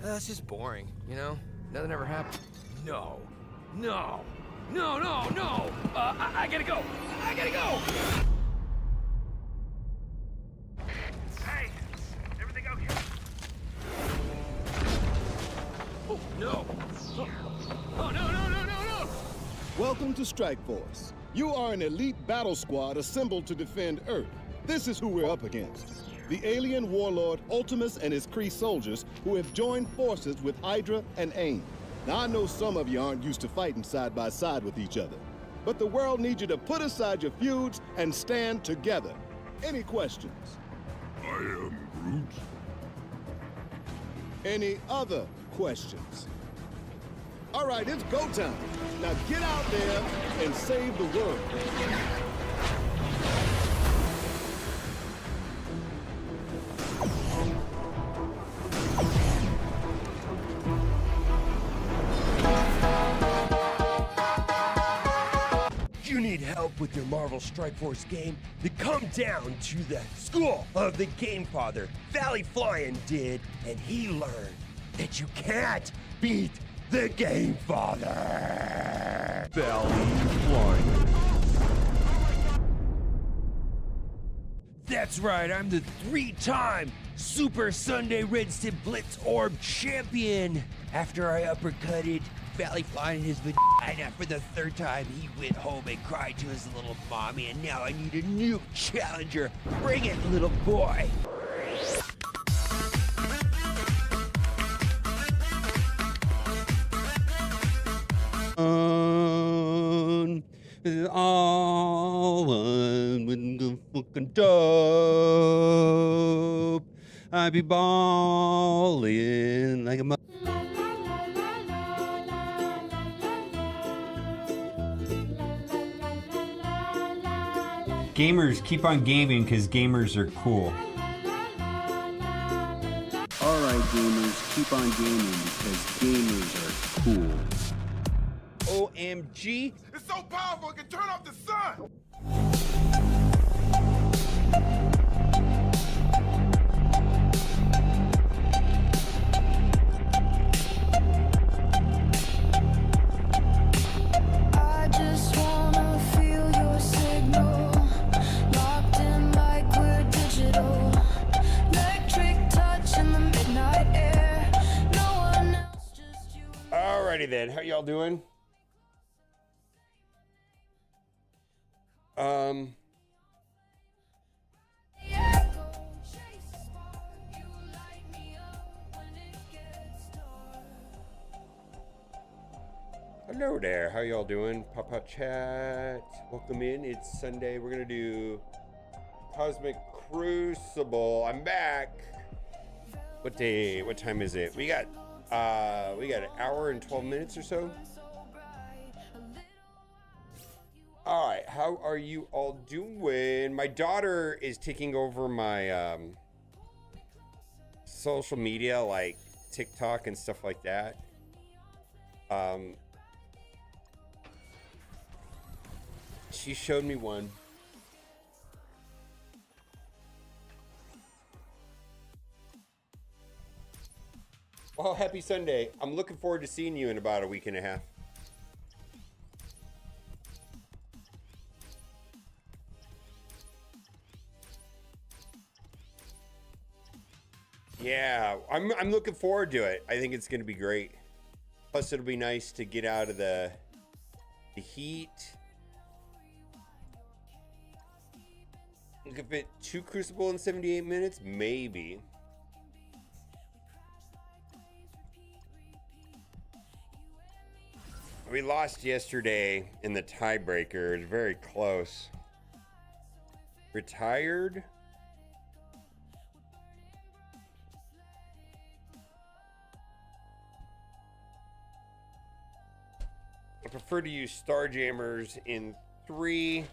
It's just boring, you know? Nothing ever happened. No. No. No, no, no! I gotta go! I gotta go! Hey! Everything okay? Oh, no! Oh, no, no, no, no, no! Welcome to Strike Force. You are an elite battle squad assembled to defend Earth. This is who we're up against. The alien warlord Ultimus and his Kree soldiers who have joined forces with Hydra and AIM. Now, I know some of you aren't used to fighting side by side with each other, but the world needs you to put aside your feuds and stand together. Any questions? I am Groot. Any other questions? All right, it's go time. Now get out there and save the world. You need help with your Marvel Strike Force game? Then come down to the school of the Game Father. Valley Flying did, and he learned that you can't beat the Game Father. Valley Flying. That's right, I'm the 3-time Super Sunday Red Stib Blitz Orb champion. After I uppercutted Valley Flying in his vagina for the 3rd time, he went home and cried to his little mommy, and now I need a new challenger. Bring it, little boy. All one with the fucking dope. I be ballin' like a Gamers, keep on gaming because gamers are cool. Alright gamers, keep on gaming because gamers are cool. OMG. It's so powerful it can turn off the sun! I just wanna feel your signal, locked in like we're digital, electric touch in the midnight air, no one else, just you and me. Alrighty then, how y'all doing? Hello there, how y'all doing? Papa Chat, welcome in. It's Sunday. We're gonna do Cosmic Crucible. I'm back. What day? What time is it? We got an hour and 12 minutes or so. All right, how are you all doing? My daughter is taking over my social media, like TikTok and stuff like that. She showed me one. Well, happy Sunday. I'm looking forward to seeing you in about a week and a half. Yeah, I'm looking forward to it. I think it's going to be great. Plus, it'll be nice to get out of the heat. Look, if it 2 Crucible in 78 minutes, maybe. We lost yesterday in the tiebreaker. It was very close. Retired? I prefer to use Starjammers in 3.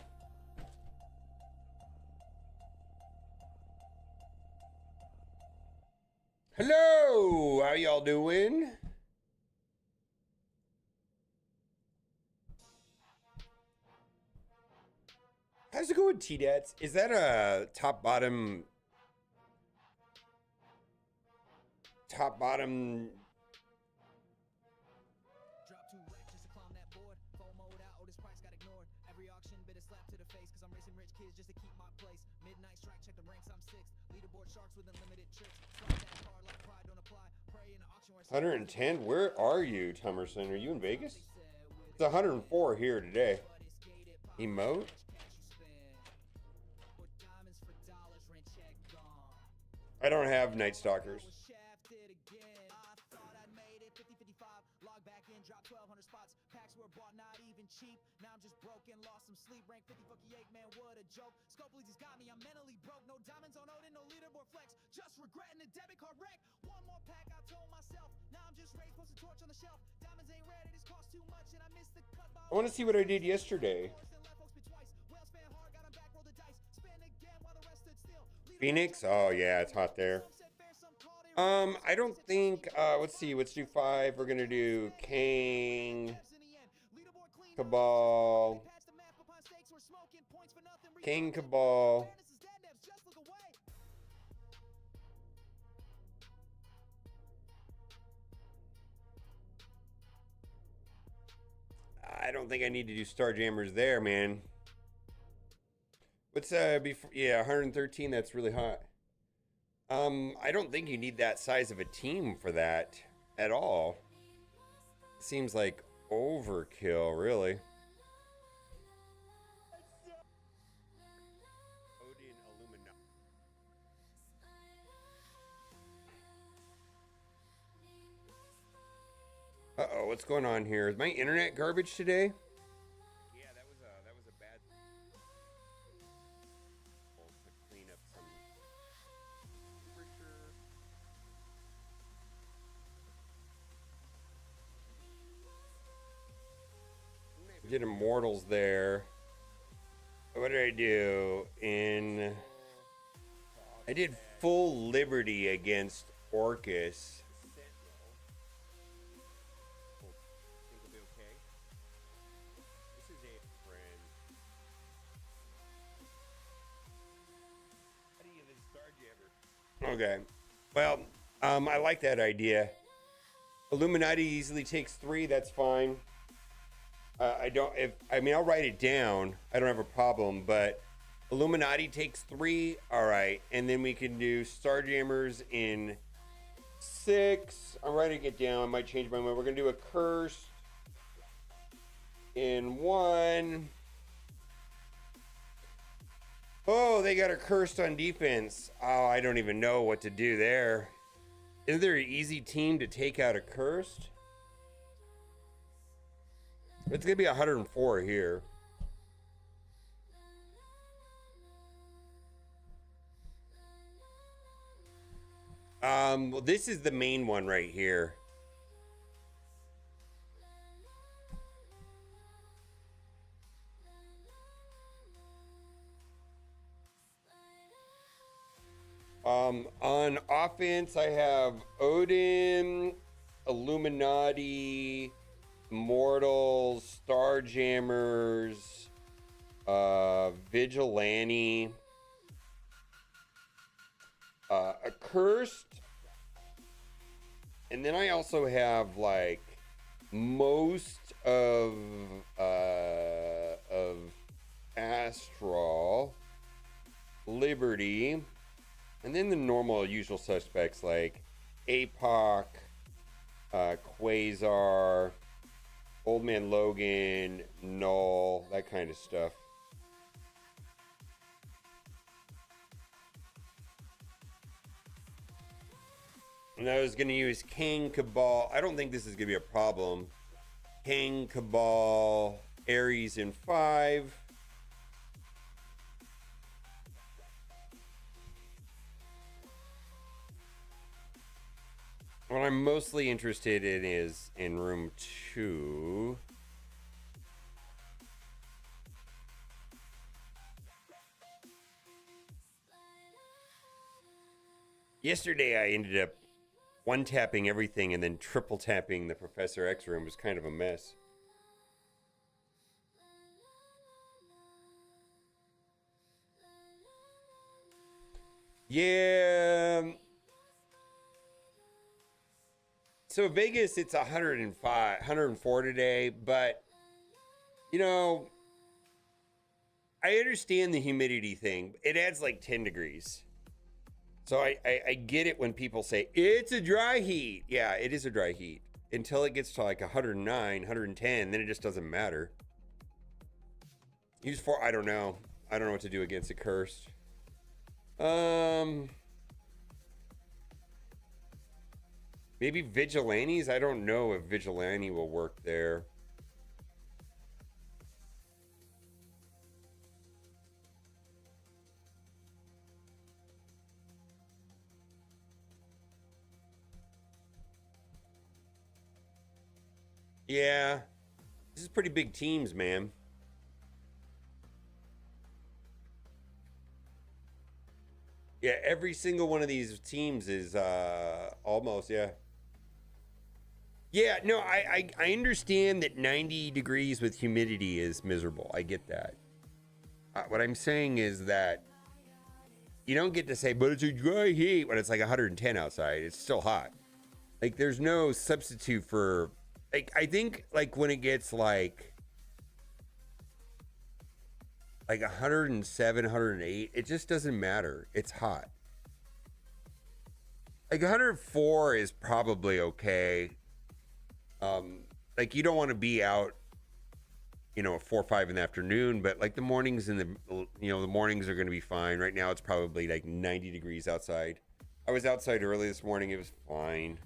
Hello, how y'all doing? How's it going, T-Dats? Is that a top-bottom top bottom. Drop 2 racks just to climb that board. Full mode out, this price got ignored. Every auction bit a slap to the face, cause I'm racing rich kids just to keep my place. Midnight strike, check the ranks, I'm 6th. Leaderboard sharks with unlimited tricks. Slide that card like pride don't apply. Pray in the auction where 110. Where are you, Tumerson? Are you in Vegas? It's 104 here today. Emote? I don't have Night Stalkers. Log back in, drop 1,200 spots. Packs were bought, not even cheap. Now I'm just broken, lost some sleep. Rank 50, fucky 8, man, what a joke. Scopely's got me, I'm mentally broke. No diamonds on Odin, no leaderboard flex. Just regretting the debit card wreck. One more pack, I told myself. Now I'm just raised, post a torch on the shelf. Diamonds ain't red, it just cost too much, and I missed the cut. I want to see what I did yesterday. Phoenix? Oh, yeah, it's hot there. I don't think, let's see, let's do 5. We're going to do King, Cabal, King, Cabal. I don't think I need to do Starjammers there, man. What's, before, yeah, 113, that's really hot. I don't think you need that size of a team for that at all. Seems like overkill, really. Odin Illumina. Uh-oh, what's going on here? Is my internet garbage today? Yeah, that was a bad to clean up some temperature. Did Immortals there. What did I do? I did full Liberty against Orcus. Okay. Well, I like that idea. Illuminati easily takes 3. That's fine. I'll write it down. I don't have a problem, but Illuminati takes 3. All right. And then we can do Starjammers in 6. I'm writing it down. I might change my mind. We're going to do a Curse in 1. Oh, they got a Cursed on defense. Oh, I don't even know what to do there. Isn't there an easy team to take out a Cursed? It's going to be 104 here. Well, this is the main one right here. On offense, I have Odin, Illuminati, Immortals, Starjammers, Vigilante, Accursed, and then I also have like most of Astral, Liberty. And then the normal usual suspects like APOC, Quasar, Old Man Logan, Null, that kind of stuff. And I was going to use King, Cabal. I don't think this is going to be a problem. King, Cabal, Ares in 5. What I'm mostly interested in is in room 2. Yesterday I ended up one-tapping everything and then triple-tapping the Professor X room. It was kind of a mess. Yeah. So Vegas, it's 105, 104 today, but you know, I understand the humidity thing. It adds like 10 degrees. So I get it when people say it's a dry heat. Yeah, it is a dry heat until it gets to like 109, 110. Then it just doesn't matter. Use four. I don't know. I don't know what to do against a cursed. Maybe vigilantes. I don't know if vigilante will work there. Yeah, this is pretty big teams, man. Yeah, every single one of these teams is almost, yeah. Yeah, no, I understand that 90 degrees with humidity is miserable. I get that. What I'm saying is that you don't get to say, but it's a dry heat when it's like 110 outside. It's still hot. Like, there's no substitute for, like, I think, like, when it gets like 107, 108, it just doesn't matter. It's hot. Like 104 is probably okay. Like, you don't want to be out, you know, at 4 or 5 in the afternoon, but like the mornings and the mornings are going to be fine. Right now it's probably like 90 degrees outside. I was outside early this morning. It was fine.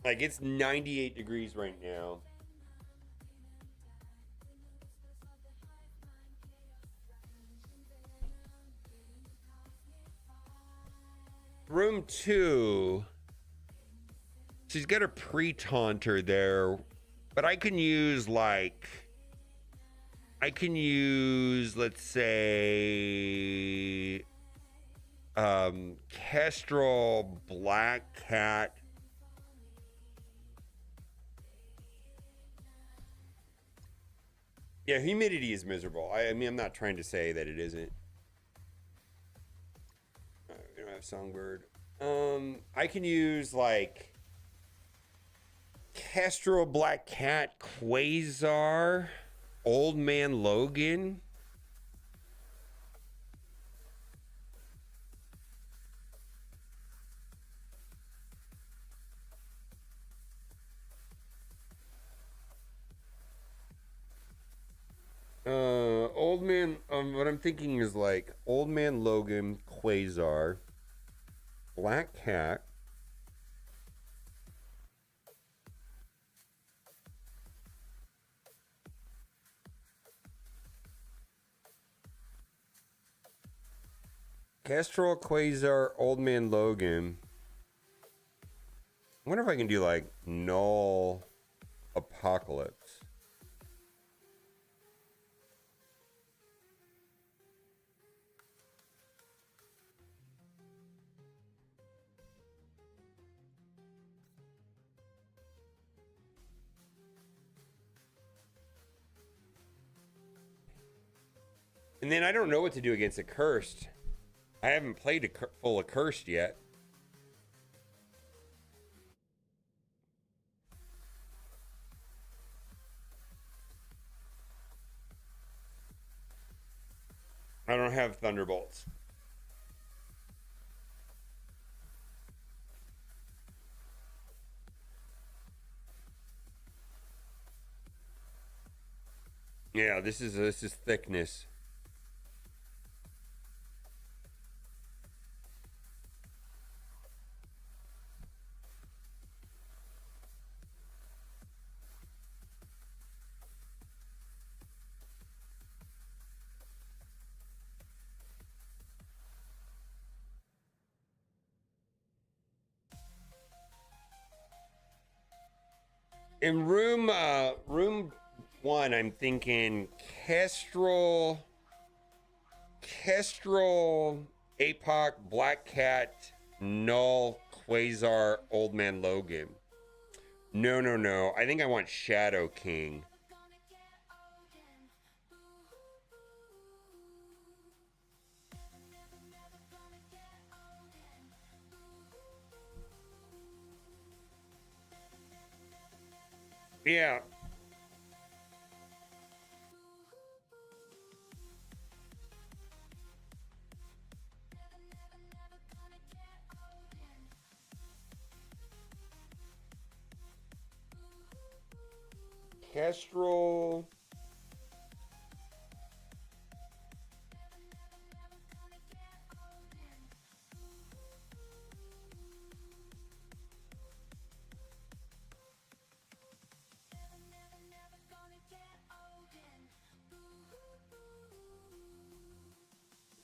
Like, it's 98 degrees right now. Room 2. She's got a pre-taunter there, but I can use let's say, Kestrel, Black Cat. Yeah, humidity is miserable. I mean, I'm not trying to say that it isn't. We don't have Songbird. I can use like Kestrel, Black Cat, Quasar, Old Man Logan. Old Man, what I'm thinking is like Old Man Logan, Quasar, Black Cat, Kestrel, Quasar, Old Man Logan. I wonder if I can do like Null Apocalypse. And then I don't know what to do against a cursed. I haven't played a full accursed yet. I don't have Thunderbolts. Yeah, this is thickness. In room 1, I'm thinking Kestrel, Apoc, Black Cat, Null, Quasar, Old Man Logan. No. I think I want Shadow King. Yeah. Kestrel.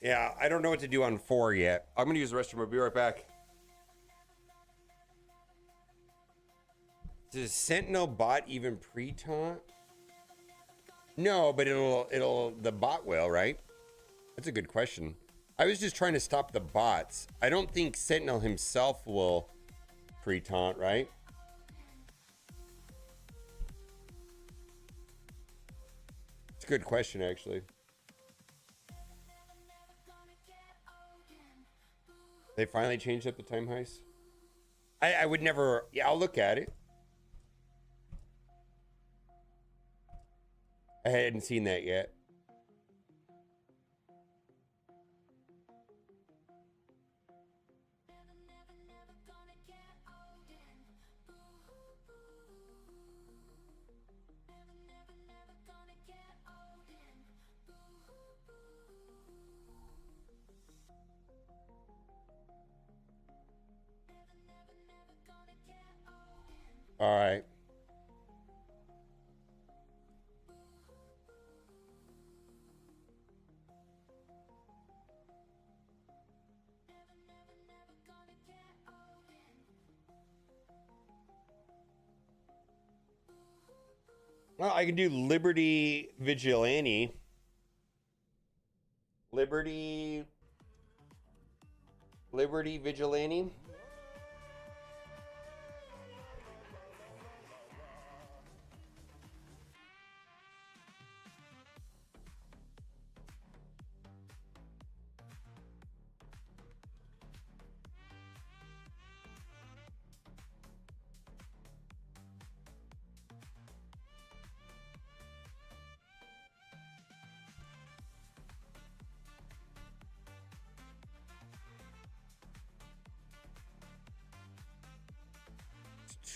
Yeah, I don't know what to do on 4 yet. I'm gonna use the restroom. I'll be right back. Does Sentinel bot even pre-taunt? No, but the bot will, right? That's a good question. I was just trying to stop the bots. I don't think Sentinel himself will pre-taunt, right? It's a good question, actually. They finally changed up the time heist? I would never... Yeah, I'll look at it. I hadn't seen that yet. All right. Well, I can do Liberty Vigilante. Liberty Vigilante.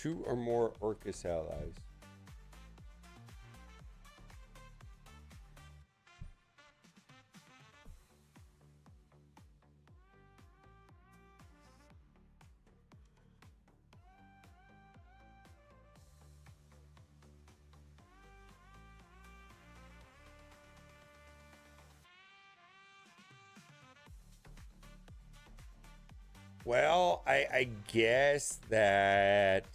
Two or more Orcus allies. Well, I guess that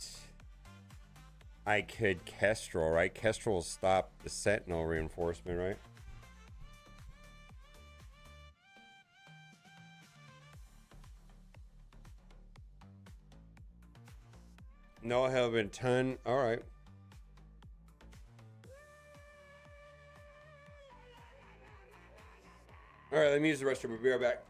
I could Kestrel, right? Kestrel will stop the Sentinel reinforcement, right? No, I have been a ton. All right. All right, let me use the restroom. We'll be right back.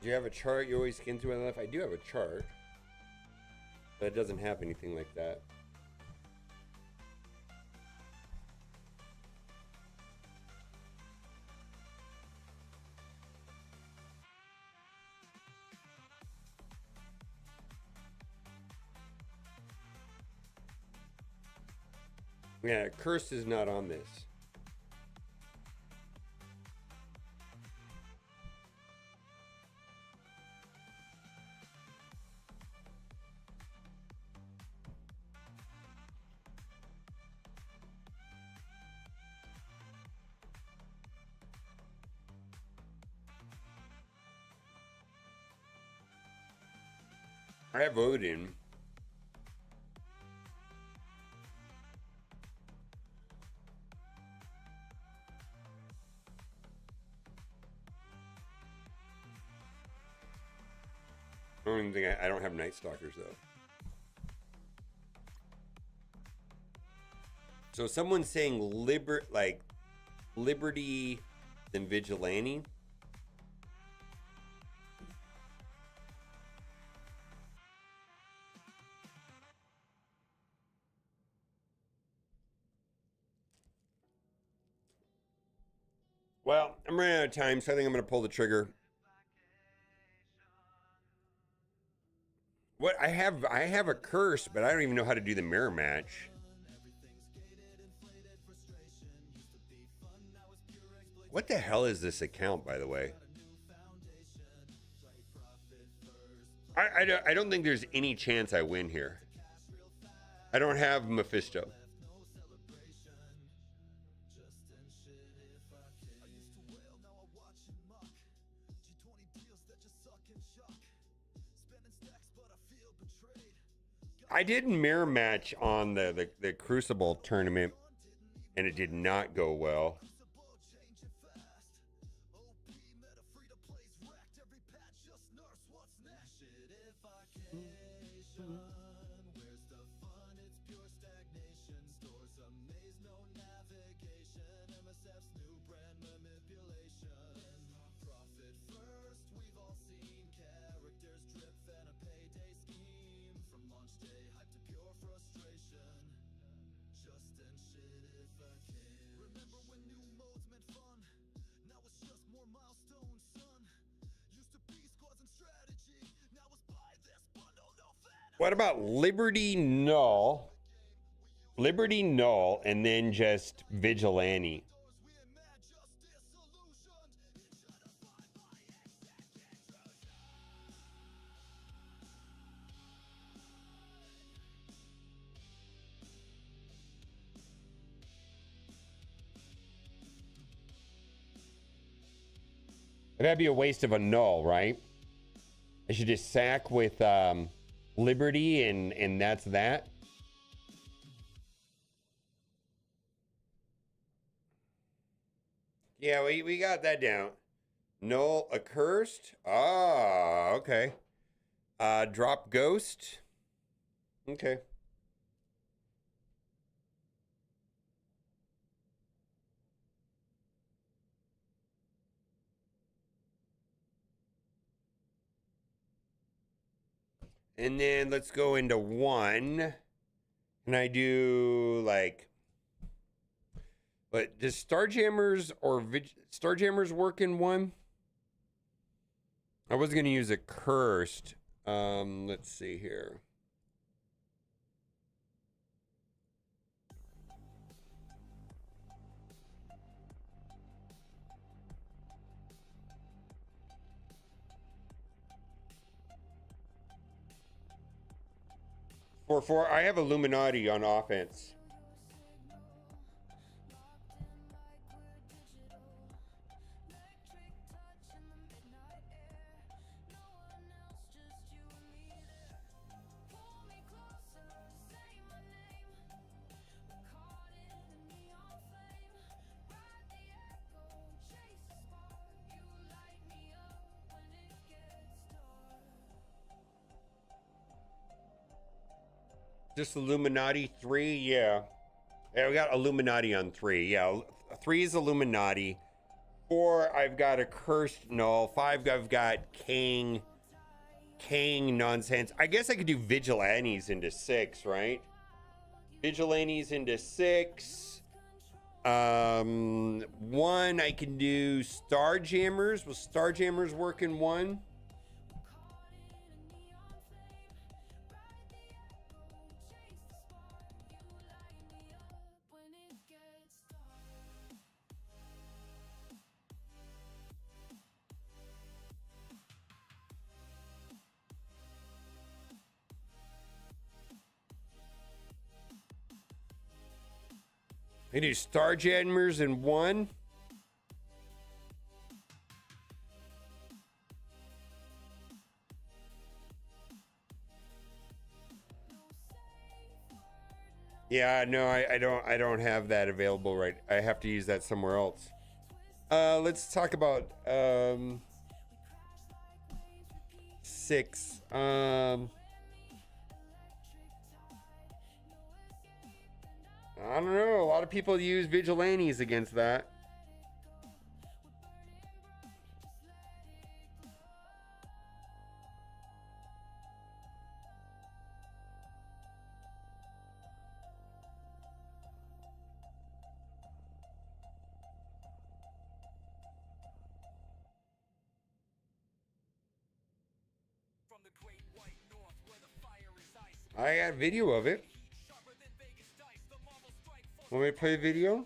Do you have a chart you always scan through on the left? I do have a chart, but it doesn't have anything like that. Yeah, Cursed is not on this. I have Odin. I don't even think I don't have Night Stalkers though. So someone's saying Liberty than Vigilante. Well, I'm running out of time, so I think I'm going to pull the trigger. What I have a curse, but I don't even know how to do the mirror match. What the hell is this account, by the way? I don't think there's any chance I win here. I don't have Mephisto. I did mirror match on the Crucible tournament, and it did not go well. What about Liberty Null? Liberty Null and then just Vigilante. That'd be a waste of a null, right? I should just sack with Liberty and that's that. Yeah, we got that down. Null accursed. Ah, okay. Drop ghost. Okay. And then let's go into one. Can I do like, but does Starjammers or Starjammers work in one? I was going to use a cursed. Let's see here. For I have Illuminati on offense. Just Illuminati 3, yeah. Yeah, we got Illuminati on 3. Yeah, 3 is Illuminati. 4, I've got a cursed null. 5, I've got King nonsense. I guess I could do Vigilantes into 6, right? Vigilantes into 6. 1, I can do Starjammers. Will Starjammers work in 1? They do Starjammers in 1. Yeah, no, I don't have that available right. I have to use that somewhere else. Let's talk about 6. I don't know. A lot of people use vigilantes against that. I got video of it. Want me to play a video?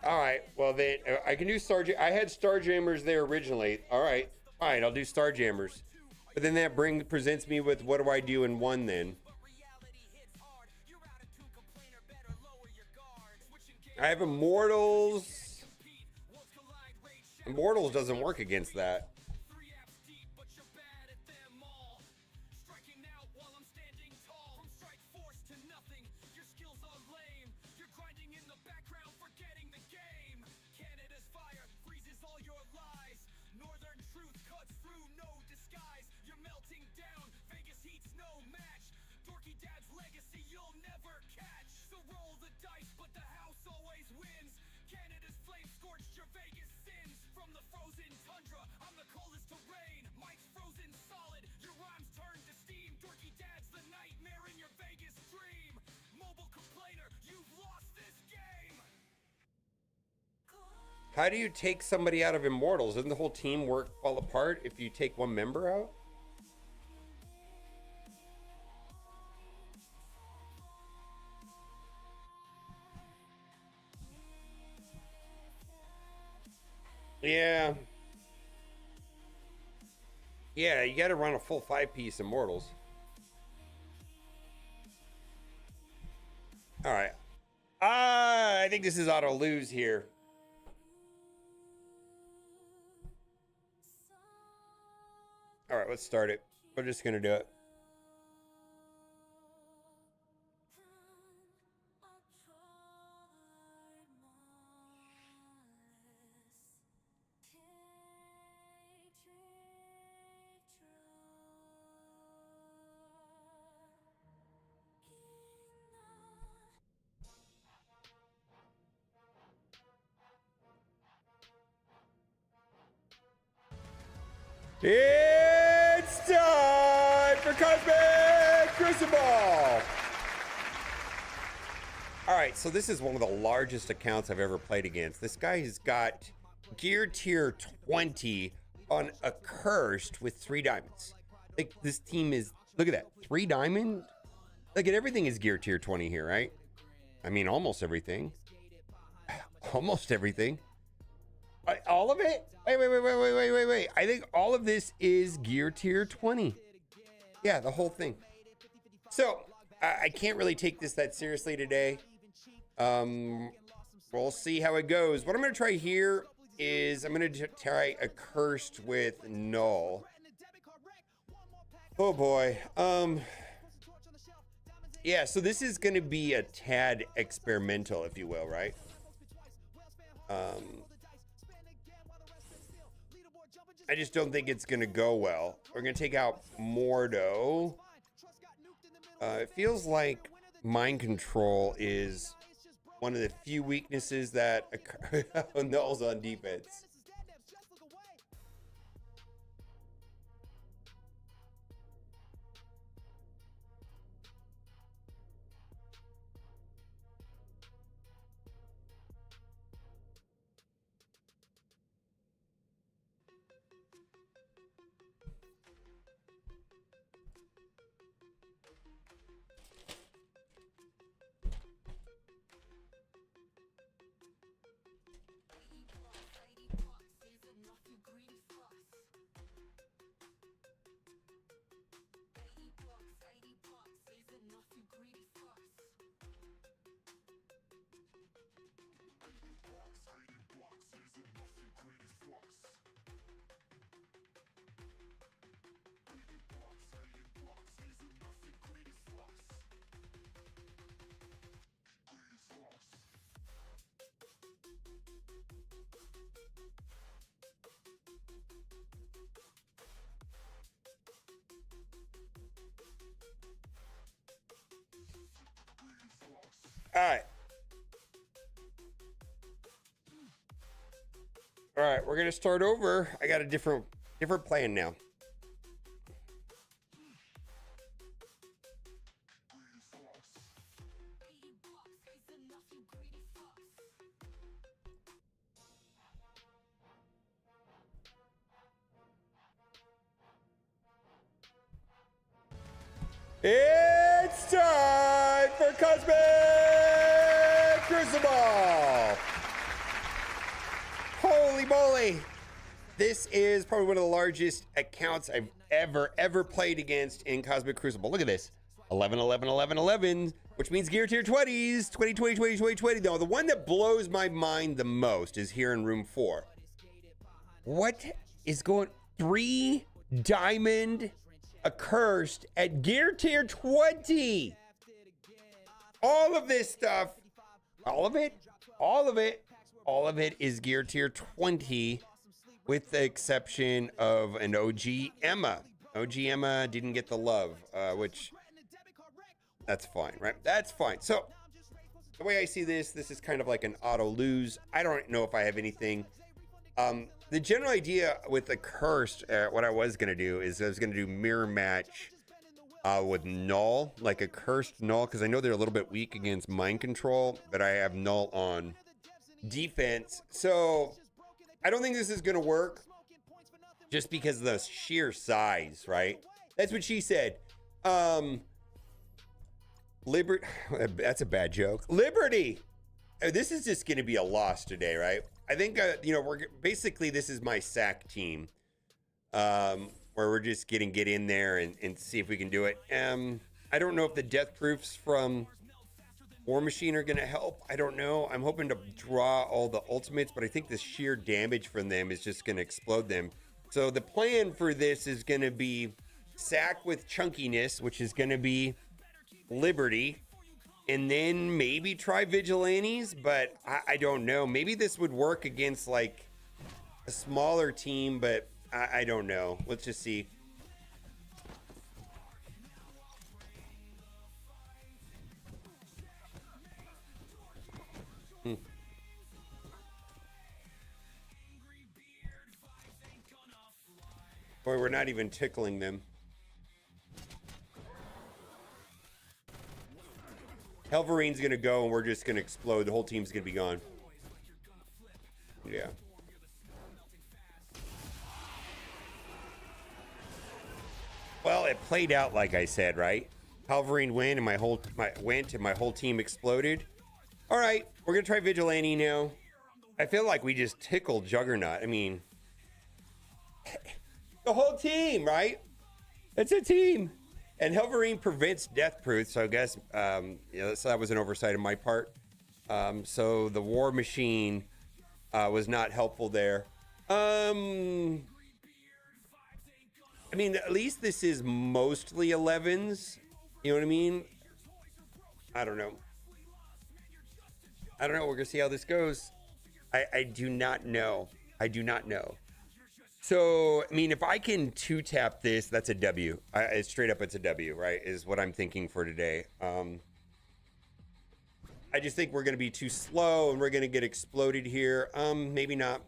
All right. Well, then I can do I had Starjammers there originally. All right. Fine. I'll do Starjammers. But then that presents me with what do I do in 1 then? I have Immortals. Immortals doesn't work against that. How do you take somebody out of Immortals? Doesn't the whole team fall apart if you take one member out? Yeah. Yeah, you got to run a full 5-piece Immortals. All right. I think this is auto lose here. All right, let's start it. We're just going to do it. It's time for Cosmic Crystal Ball! All right, so this is one of the largest accounts I've ever played against. This guy has got gear tier 20 on a cursed with 3 diamonds. Like, this team is, look at that, 3 diamond? Like, everything is gear tier 20 here, right? I mean, almost everything. Almost everything. All of it? Wait. I think all of this is gear tier 20. Yeah, the whole thing. So, I can't really take this that seriously today. We'll see how it goes. What I'm going to try here is I'm going to try a cursed with null. Oh boy. Yeah, so this is going to be a tad experimental, if you will, right? I just don't think it's going to go well. We're going to take out Mordo. It feels like mind control is one of the few weaknesses that nulls on defense. All right, we're gonna start over. I got a different plan now. It's time for Cosmic Crucible! Holy moly! This is probably one of the largest accounts I've ever played against in Cosmic Crucible. Look at this. 11, 11, 11, 11, which means gear tier 20s. 20, 20, 20, 20, 20. Though the one that blows my mind the most is here in room 4. What is going... 3 diamond accursed at gear tier 20. All of this stuff, all of it is gear tier 20 with the exception of an OG Emma. OG Emma didn't get the love, which that's fine, right? That's fine. So the way I see this is kind of like an auto lose. I don't know if I have anything. The general idea with the cursed, what I was going to do is I was going to do mirror match with null, like a cursed null, because I know they're a little bit weak against mind control, but I have null on defense. So I don't think this is going to work just because of the sheer size, right? That's what she said. That's a bad joke. Liberty. This is just going to be a loss today, right? I think, basically this is my sack team, where we're just get in there and see if we can do it. I don't know if the death proofs from War Machine are going to help. I don't know. I'm hoping to draw all the ultimates, but I think the sheer damage from them is just going to explode them. So the plan for this is going to be sack with chunkiness, which is going to be Liberty, and then maybe try Vigilantes, but I don't know. Maybe this would work against like a smaller team, but I don't know. Let's just see. Boy, we're not even tickling them. Helverine's gonna go and we're just gonna explode. The whole team's gonna be gone. Yeah. Well, it played out like I said, right? Helverine went and my whole team exploded. All right, we're gonna try Vigilante now. I feel like we just tickled Juggernaut. I mean, the whole team, right? It's a team. And Helverine prevents death proof, so I guess so that was an oversight on my part. So the war machine was not helpful there. I mean, at least this is mostly 11s. You know what I mean? I don't know. We're going to see how this goes. I do not know. I do not know. So, I mean, if I can 2-tap this, that's a W. Straight up, it's a W, right? Is what I'm thinking for today. I just think we're going to be too slow and we're going to get exploded here. Maybe not.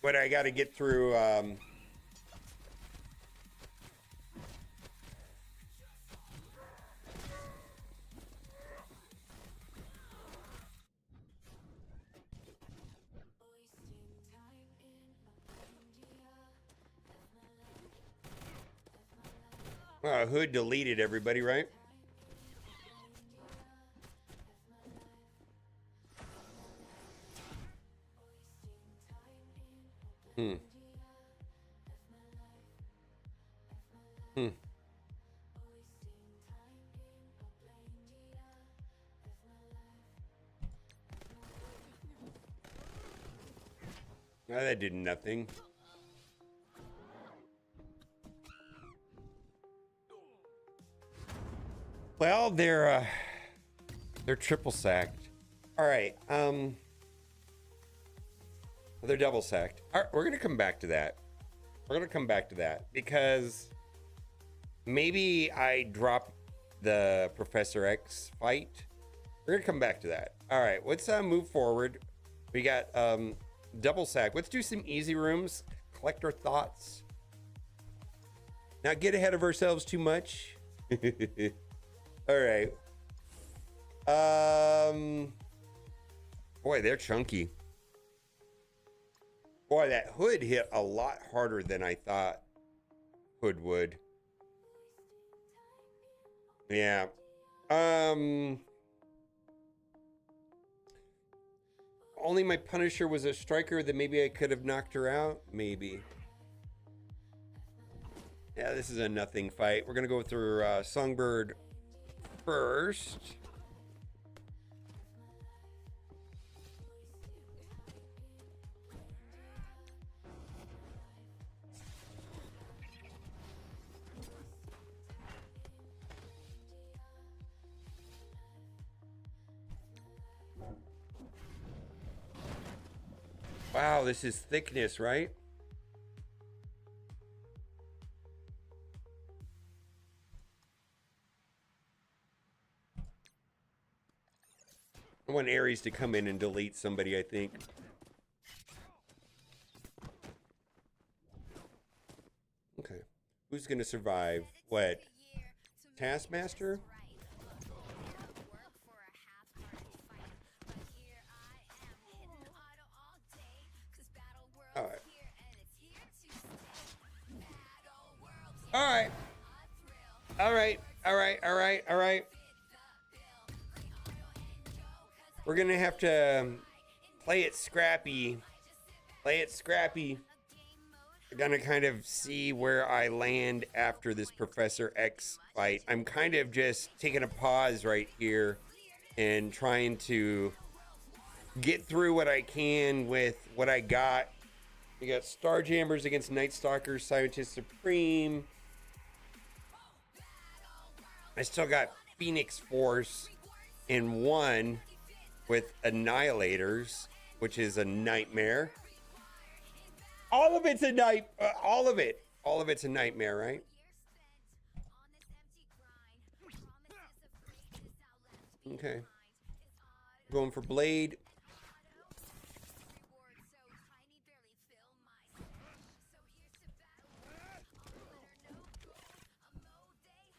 But I got to get through... Hood deleted everybody, right? Hmm. That did nothing. Well, they're triple sacked. All right. They're double sacked. All right, we're gonna come back to that. Because maybe I drop the Professor X fight. We're gonna come back to that. All right, let's move forward. We got double sack. Let's do some easy rooms. Collect our thoughts. Not get ahead of ourselves too much. All right. Boy, they're chunky. Boy, that Hood hit a lot harder than I thought Hood would. Yeah. Only my Punisher was a striker that maybe I could have knocked her out. Maybe. Yeah, this is a nothing fight. We're going to go through Songbird first. Wow, this is thickness, right? I want Ares to come in and delete somebody, I think. Okay. Who's going to survive? What? Taskmaster? All right. All right. All right. All right. All right. All right. We're going to have to play it scrappy. Play it scrappy. We're going to kind of see where I land after this Professor X fight. I'm kind of just taking a pause right here and trying to get through what I can with what I got. We got Starjammers against Night Stalkers, Scientist Supreme. I still got Phoenix Force in one with Annihilators, which is a nightmare. All of it's a night. All of it's a nightmare, right? Okay. Going for Blade.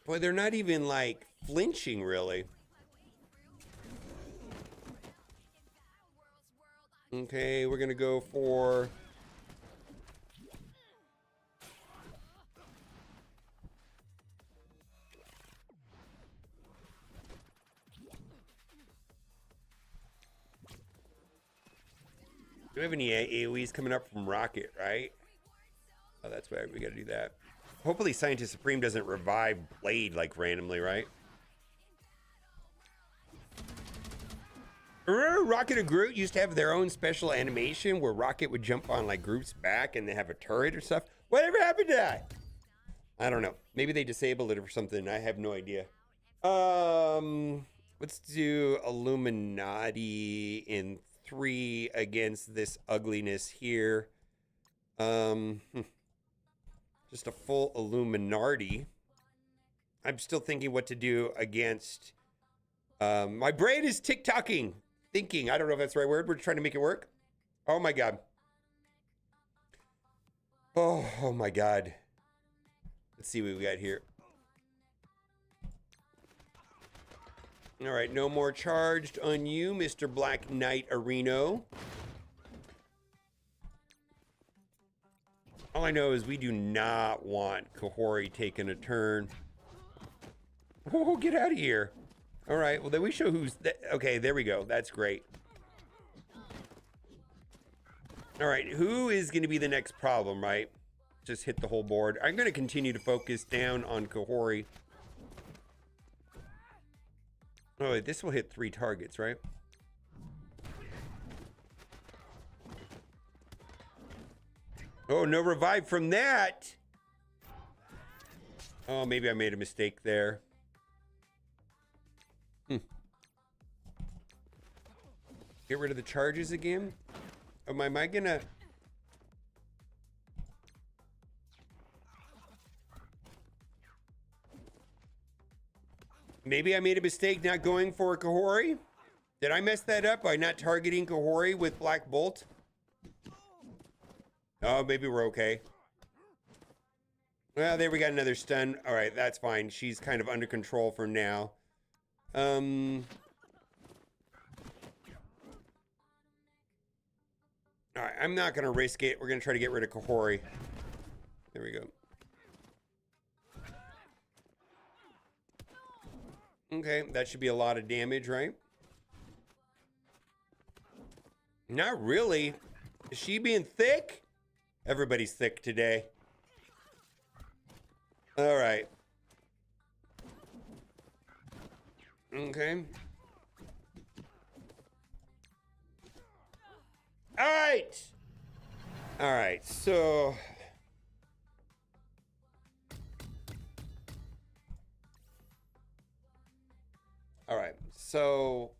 Boy, they're not even like flinching really. Okay, we're gonna go for do we have any AoEs coming up from Rocket, right? Oh, that's why we gotta do that. Hopefully Scientist Supreme doesn't revive Blade like randomly, right? Remember Rocket and Groot used to have their own special animation where Rocket would jump on like Groot's back and they have a turret or stuff? Whatever happened to that? I don't know. Maybe they disabled it or something. I have no idea. Let's do Illuminati in 3 against this ugliness here. Just a full Illuminati. I'm still thinking what to do against. My brain is tick-tocking. Thinking. I don't know if that's the right word. We're trying to make it work. Oh my God. Oh my God. Let's see what we got here. All right, no more charged on you, Mr. Black Knight Areno. All I know is we do not want Kahori taking a turn. Oh, get out of here. All right, well, then we show who's... Okay, there we go. That's great. All right, who is going to be the next problem, right? Just hit the whole board. I'm going to continue to focus down on Kahori. Oh, wait, this will hit 3 targets, right? Oh, no revive from that. Oh, maybe I made a mistake there. Get rid of the charges again? Am I gonna... Maybe I made a mistake not going for Kahori? Did I mess that up by not targeting Kahori with Black Bolt? Oh, maybe we're okay. Well, there we got another stun. All right, that's fine. She's kind of under control for now. All right, I'm not going to risk it. We're going to try to get rid of Kahori. There we go. Okay, that should be a lot of damage, right? Not really. Is she being thick? Everybody's thick today. All right. Okay. All right. All right, so... All right, so...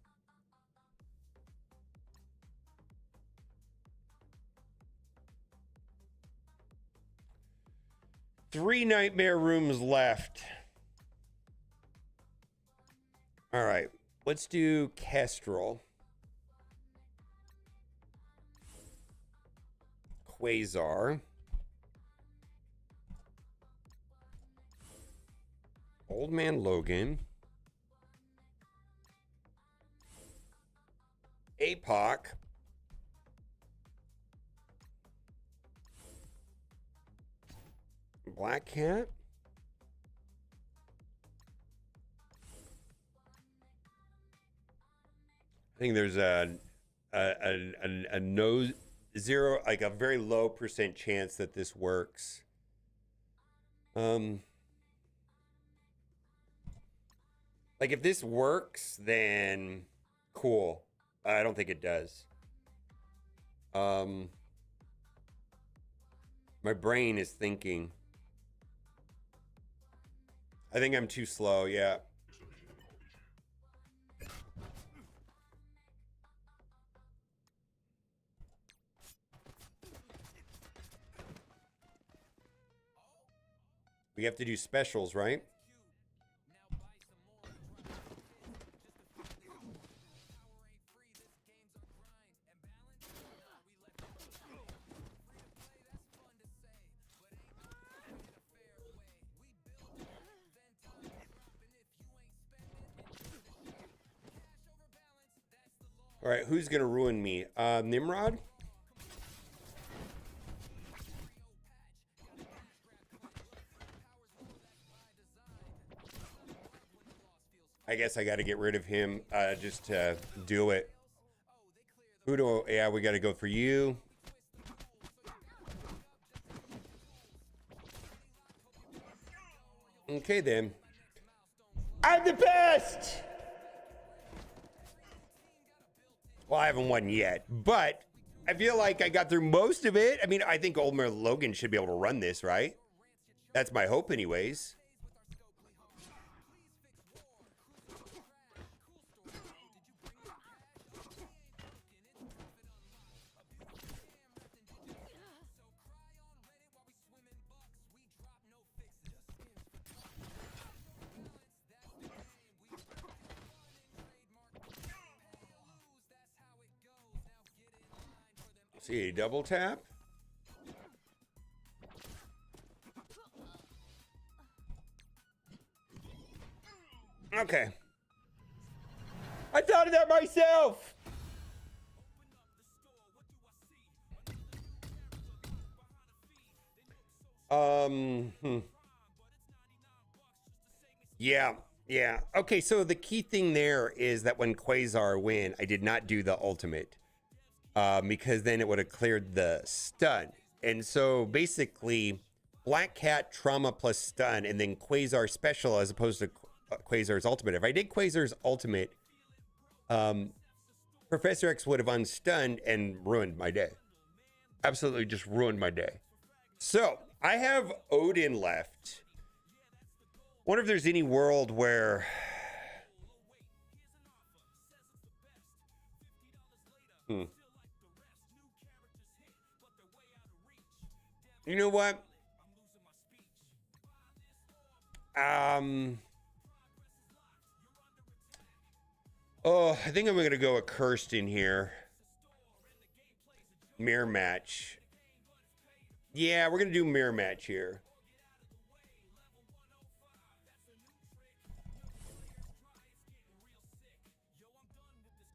Three nightmare rooms left. All right, let's do Kestrel. Quasar. Old Man Logan. APOC. Black Cat. I think there's a no zero, like a very low % chance that this works. Like if this works, then cool. I don't think it does. My brain is thinking. I think I'm too slow, yeah. We have to do specials, right? All right, who's gonna ruin me? Nimrod? I guess I got to get rid of him just to do it. Who do? Yeah, we got to go for you. Okay, then. I'm the best! Well, I haven't won yet, but I feel like I got through most of it. I mean, I think Old Man Logan should be able to run this, right? That's my hope, anyways. See, double tap. Okay. I thought of that myself. Yeah. Okay, so the key thing there is that when Quasar win, I did not do the ultimate. Because then it would have cleared the stun. And so basically, Black Cat, Trauma plus stun, and then Quasar special as opposed to Quasar's ultimate. If I did Quasar's ultimate, Professor X would have unstunned and ruined my day. Absolutely just ruined my day. So, I have Odin left. Wonder if there's any world where... You know what? Oh, I think I'm going to go a cursed in here. Mirror match. Yeah, we're going to do mirror match here.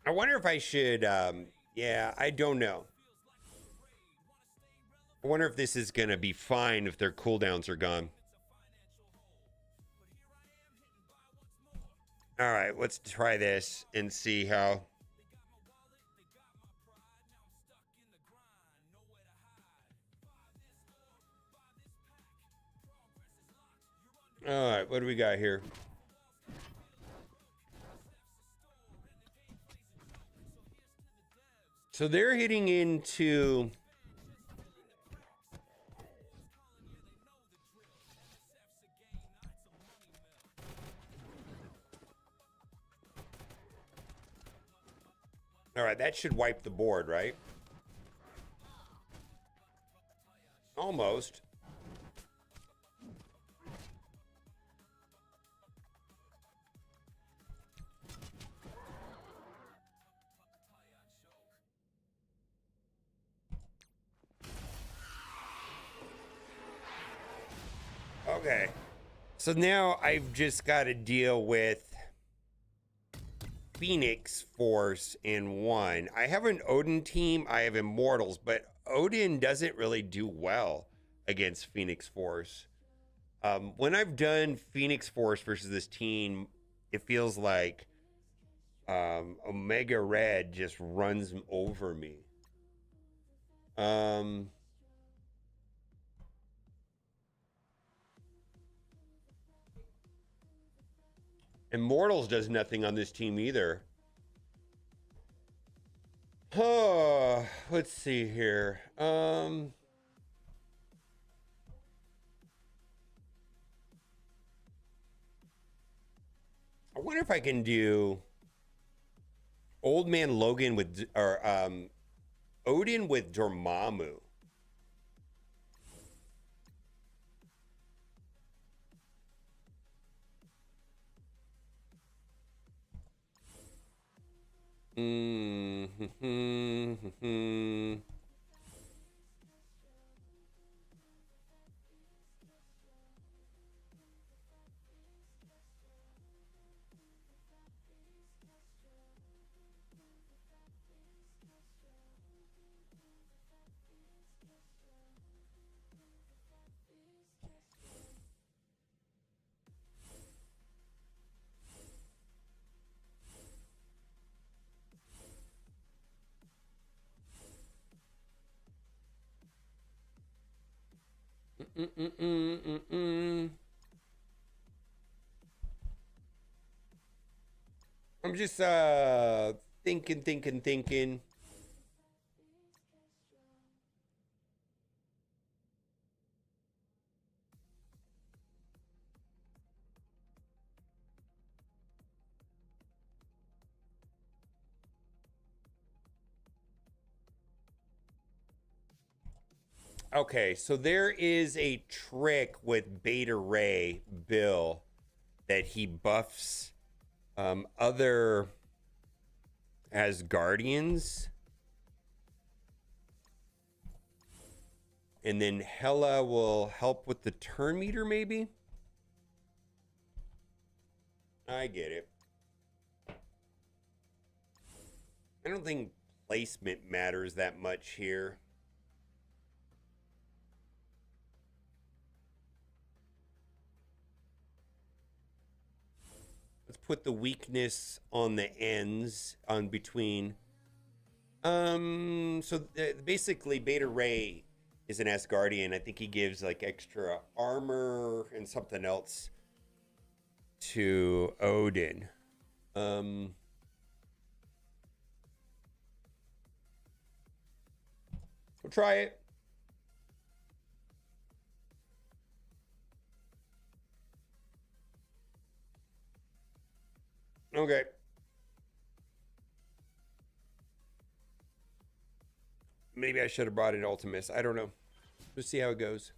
I wonder if I should, yeah, I don't know. I wonder if this is going to be fine if their cooldowns are gone. All right, let's try this and see how. All right, what do we got here? So they're hitting into... All right, that should wipe the board, right? Almost. Okay. So now I've just got to deal with Phoenix Force in one. I have an Odin team. I have Immortals, but Odin doesn't really do well against Phoenix Force. When I've done Phoenix Force versus this team, it feels like Omega Red just runs over me. Immortals does nothing on this team either. Oh, let's see here. I wonder if I can do Old Man Logan with, or Odin with Dormammu. I'm just thinking. Okay, so there is a trick with Beta Ray Bill that he buffs other Asgardians. And then Hela will help with the turn meter, maybe? I get it. I don't think placement matters that much here. Let's put the weakness on the ends, on between. Basically Beta Ray is an Asgardian. I think he gives like extra armor and something else to Odin. We'll try it. Okay. Maybe I should have brought in Ultimus. I don't know. Let's see how it goes.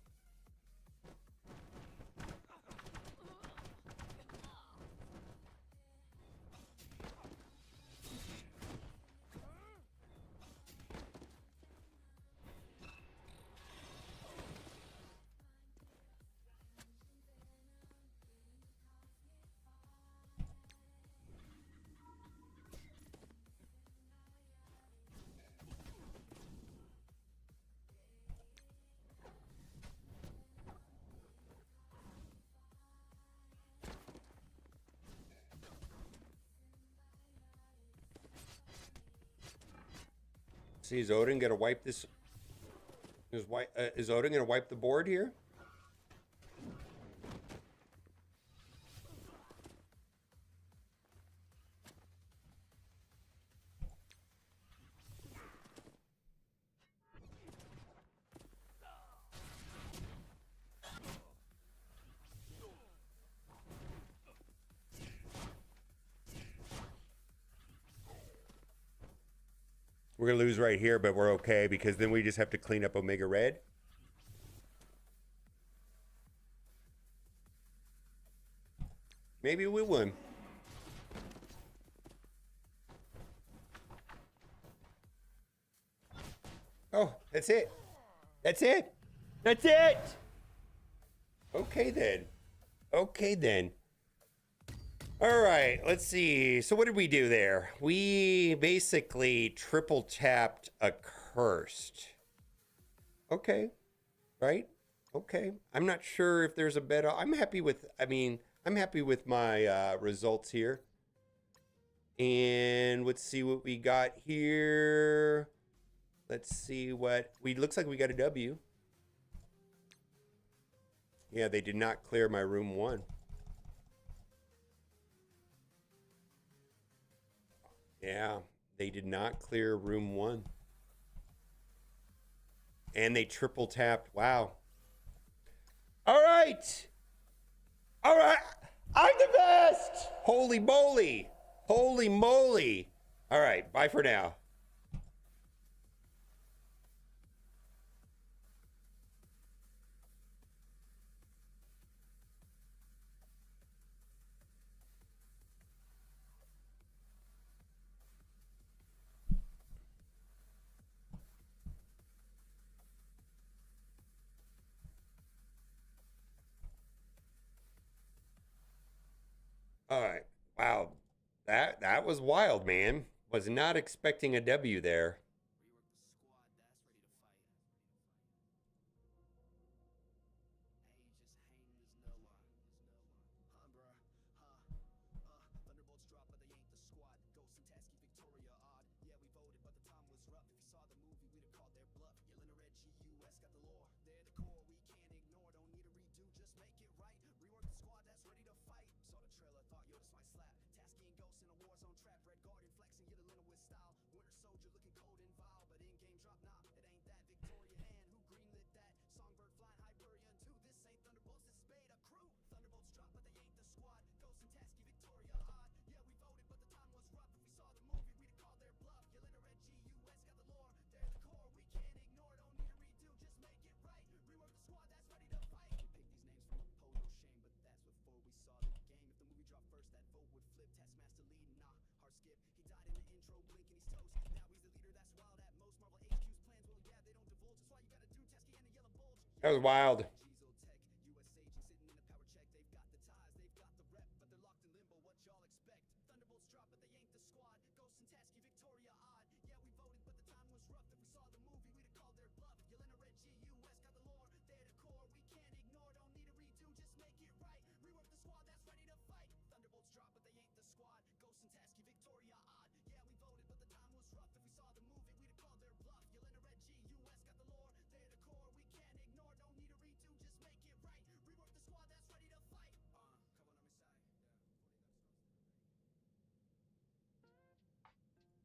See, is Odin gonna wipe this? Is Odin gonna wipe the board here? We're gonna lose right here, but we're okay because then we just have to clean up Omega Red. Maybe we win. Oh, that's it. That's it. That's it. Okay then. Okay then. All right, let's see. So what did we do there? We basically triple tapped a cursed. Okay, right? Okay. I'm not sure if there's a better. I'm happy with my results here. And let's see what we got here. Let's see what looks like we got a W. Yeah, they did not clear my room 1. Yeah, they did not clear room 1. And they triple tapped. Wow. All right. All right. I'm the best. Holy moly. Holy moly. All right. Bye for now. All right. Wow. That was wild, man. Was not expecting a W there. Warzone trap, red guardian flexing, yellow linen with style. Winter soldier looking cold and vile, but in game drop, nah, it ain't that. Victoria Ann, who greenlit that? Songbird flying Hyperion 2. This ain't Thunderbolts, this is Beta Crew. Thunderbolts drop, but they ain't the squad. Ghost and Tasky, Victoria odd. Yeah, we voted, but the time was rough. If we saw the movie, we'd have called their bluff. Yelena Red GUS got the lore, they're the core. We can't ignore, don't need a redo, just make it right. Rework the squad that's ready to fight. We picked these names from a polo shame, but that's before we saw the game. If the movie dropped first, that vote would flip. Taskmaster leading, nah, hard skip. He died in the intro, blinking, he's toast. Now he's the leader, that's wild at most. Marvel HQ's plans, well, yeah, they don't divulge. That's why you gotta do Tasky and the yellow bulge. That was wild. Tech, US agent sitting in the power check. They've got the ties, they've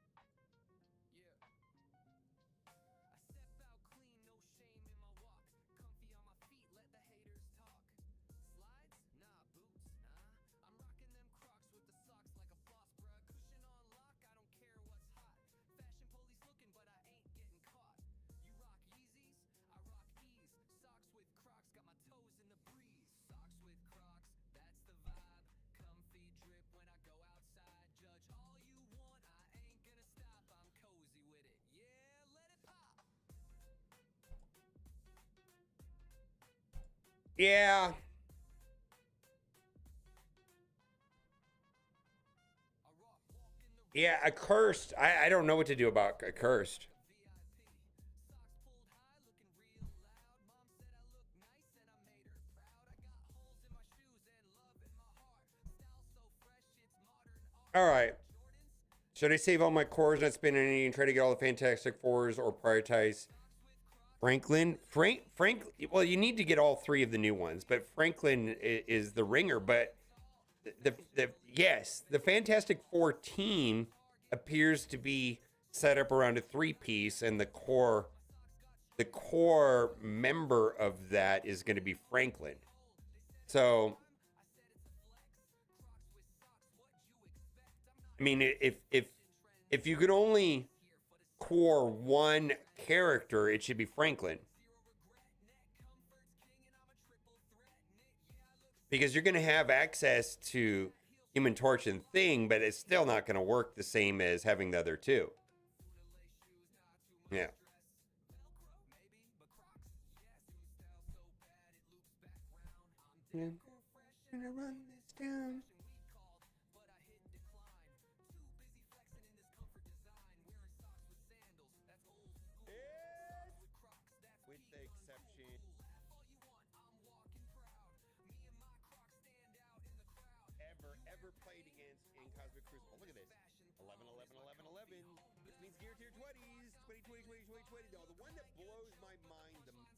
got the rep, but they're locked in limbo. What y'all expect? Thunderbolts drop, but they ain't the squad. Ghost and Tasky, Victoria odd. Yeah, we voted, but the time was rough. If we saw the movie, we'd have called their bluff. Yelena Red GUS got the lore, they're the core. We can't ignore, don't need a redo, just make it right. Rework the squad that's ready to fight. Thunderbolts drop, but they ain't the squad. Ghost and Tasky, Victoria odd. Yeah, we voted, but the time was rough. If we saw the movie, we'd have called their bluff. Yelena Red GUS got the lore, they're the core. We can't ignore, don't need a redo, just make it right. Rework the squad that's ready to fight. Come on, I'm inside. Yeah. I step out clean, no shame in my walk. Comfy on my feet, let the haters talk. Slides? Nah, boots, nah. I'm rocking them Crocs with the socks like a floss, bruh. Cushion on lock, I don't care what's hot. Fashion police looking, but I ain't getting caught. You rock Yeezys? I rock Ease. Socks with Crocs, got my toes in the breeze. Socks with Crocs, that's the vibe. Comfy drip when I go outside. Judge all you want, I ain't gonna stop. I'm cozy with it, yeah, let it pop. Yeah. Yeah, Accursed. I don't know what to do about Accursed. Socks pulled high, looking real loud. Mom said I look nice and I made her proud. I got holes in my shoes and love in my heart. Style so fresh, it's modern art. All right. Should I save all my cores, not spend any, and try to get all the Fantastic Fours, or prioritize Franklin? Frank. Well, you need to get all three of the new ones, but Franklin is the ringer. But the Fantastic Four team appears to be set up around a three-piece, and the core member of that is going to be Franklin. So, I mean, if you could only core one character, it should be Franklin. Because you're going to have access to Human Torch and Thing, but it's still not going to work the same as having the other two. Yeah. Run this down. With the exception. Ever played against in Cosmic Crucible. Look at this. 11, 11, 11, 11. Which means Gear Tier 20s. 20, 20, 20, 20, 20. No, the one that blows my mind the most.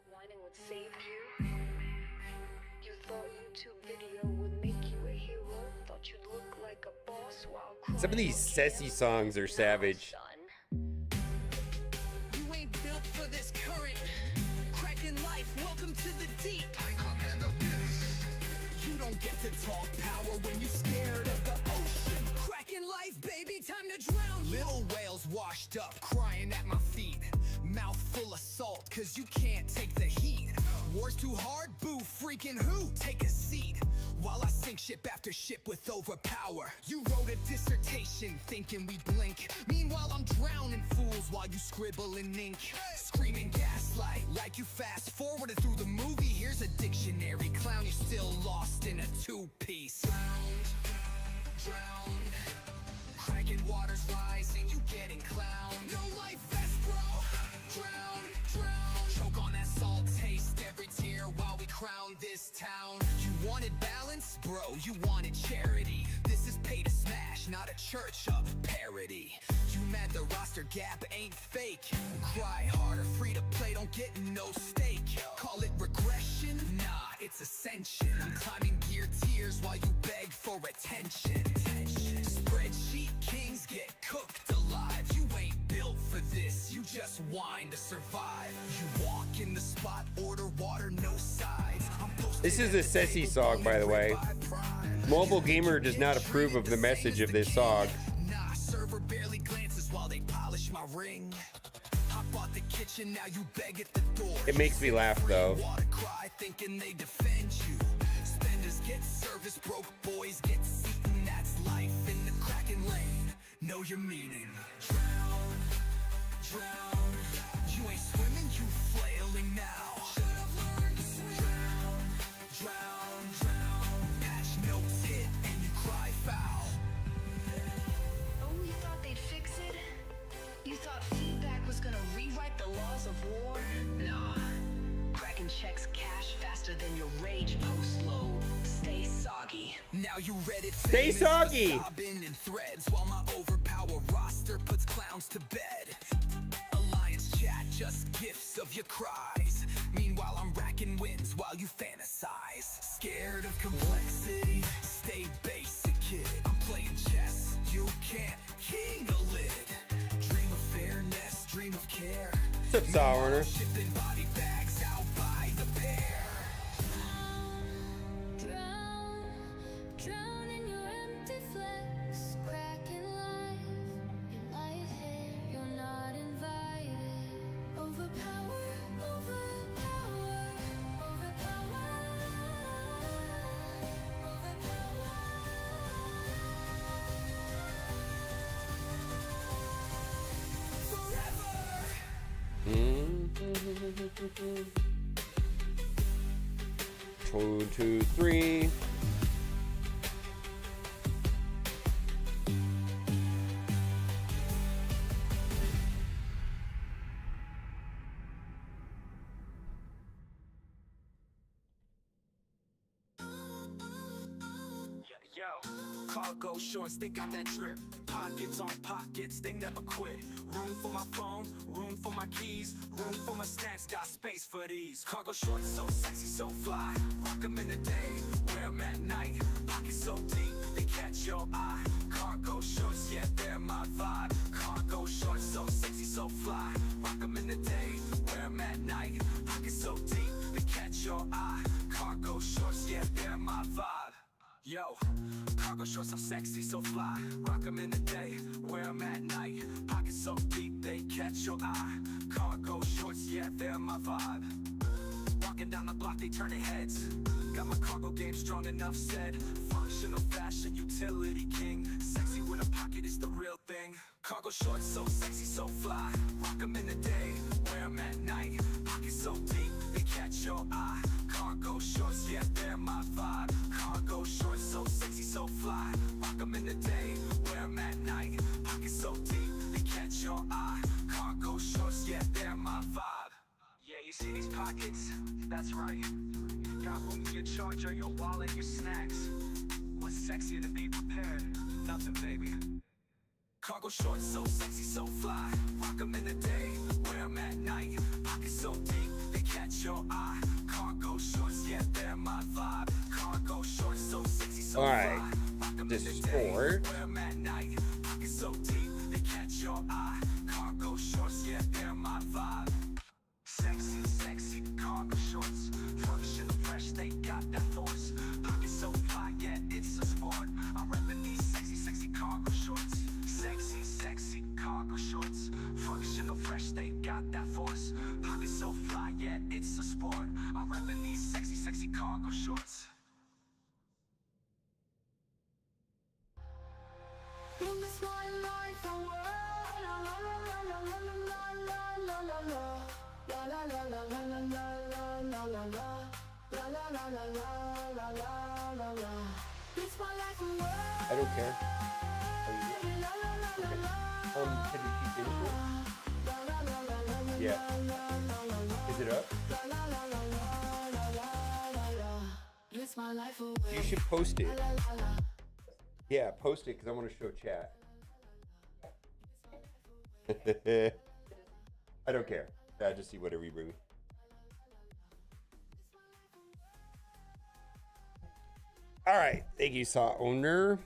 Whining would save you. You thought YouTube video would make you a hero. Thought you'd look like a boss while Some of these sassy songs are savage. You ain't built for this current. Cracking life, welcome to the deep. You don't get to talk power when you're scared of the ocean. Cracking life, baby, time to drown. Little whales washed up, crying at my feet. Mouth full of salt, cause you can't take the heat. War's too hard, boo, freaking who? Take a seat. While I sink ship after ship with overpower. You wrote a dissertation thinking we blink. Meanwhile I'm drowning fools while you scribble in ink. Screaming gaslight like you fast forwarded through the movie. Here's a dictionary, clown, you're still lost in a two-piece. Drowned. Cracking waters rising, you getting clowned. No life vest, bro. Drown. Choke on that salt, taste every tear while we crown this town. You want wanted balance, bro, you wanted charity. This is pay to smash, not a church of parody. You mad the roster gap ain't fake. Cry harder, free to play, don't get no stake. Call it regression? Nah, it's ascension. I'm climbing gear tiers while you beg for attention. Spreadsheet kings get cooked alive. You ain't built for this, you just whine to survive. You walk in the spot, order water, no sides. This is a Sessy song, by the way. Mobile Gamer does not approve of the message of this song. Nah, server barely glances while they polish my ring. Hop out the kitchen, now you beg at the door. It makes me laugh though. Water cry, thinking they defend you. Spenders get service, broke boys get seated. That's life in the cracking lane. Know your meaning. Drown, drown. You ain't swimming, you flailing now. Should've learned to swim. Drown, drown. Patch notes hit and you cry foul. Oh, you thought they'd fix it? You thought feedback was gonna rewrite the laws of war? Nah. Cracking checks cash faster than your rage post load. Stay soggy. Now you Reddit Stay soggy. sobbing in threads while my overpowered roster puts clowns to bed. Alliance chat, just gifts of your cries. Meanwhile I'm racking wins while you fantasize. Scared of complexity, stay basic kid. I'm playing chess, you can't king the lid. Dream of fairness, dream of care. What's up, Sour? Shipping body bags out by the pair. Drown, drown in your empty flex. Cracking life, your light hair, you're not invited. Overpower, overpower, overpower, Forever. 1, 2, 3. Yo, cargo shorts, they got that drip. Pockets on pockets, they never quit. Room for my phone, room for my keys, room for my snacks, got space for these. Cargo shorts, so sexy, so fly. Rock 'em in the day, wear 'em at night. Pockets so deep, they catch your eye. Cargo shorts, yeah, they're my vibe. Cargo shorts, so sexy, so fly. Rock 'em in the day, wear 'em at night. Pockets so deep, they catch your eye. Cargo shorts, yeah, they're my vibe. Yo, cargo shorts so sexy, so fly. Rock 'em in the day, wear 'em at night. Pockets so deep, they catch your eye. Cargo shorts, yeah, they're my vibe. Walking down the block, they turn their heads. Got my cargo game strong enough said. Functional fashion, utility king. Sexy with a pocket is the real thing. Cargo shorts so sexy, so fly. Rock 'em in the day, wear 'em at night. Pockets so deep, they catch your eye. Cargo shorts, yeah, they're my vibe. Cargo shorts so sexy, so fly. Rock 'em in the day, wear 'em at night. Pockets so deep, they catch your eye. Cargo shorts, yeah, they're my vibe. Yeah, you see these pockets? That's right. Got room for your charger, your wallet, your snacks. What's sexier to be prepared? Nothing, baby. Cargo shorts so sexy, so fly. Rock 'em in the day, wear 'em at night. Pockets so deep, they catch your eye. Cargo shorts, yeah, they're my vibe. Cargo shorts so sexy, so Alright, fly. Rock 'em this in is the day, forward. wear 'em at night. Pockets so deep, they catch your eye. Cargo shorts, yeah, they're my vibe. Sexy, sexy cargo shorts. Functional fresh, they got that force. Pockets so fly, yeah, it's a sport. I'm repping these sexy, sexy cargo shorts. Sexy, sexy cargo shorts. Functional fresh, they got that force. Pockets so fly, yeah, it's a sport. I'm repping these sexy, sexy cargo shorts. Look, it's my life away. La la la la la la la la la la. La la la la la la la la la la. La la la la la la la la la. It's my life away. I don't care. La la la la la. Can you keep into it? La la la la la la. Yeah. La la la la la. Is it up? La la la la la la la la la. It's my my life away. You should post it. Yeah, post it because I want to show chat. I don't care. I just see whatever you bring me. All right. Thank you, Saw Owner.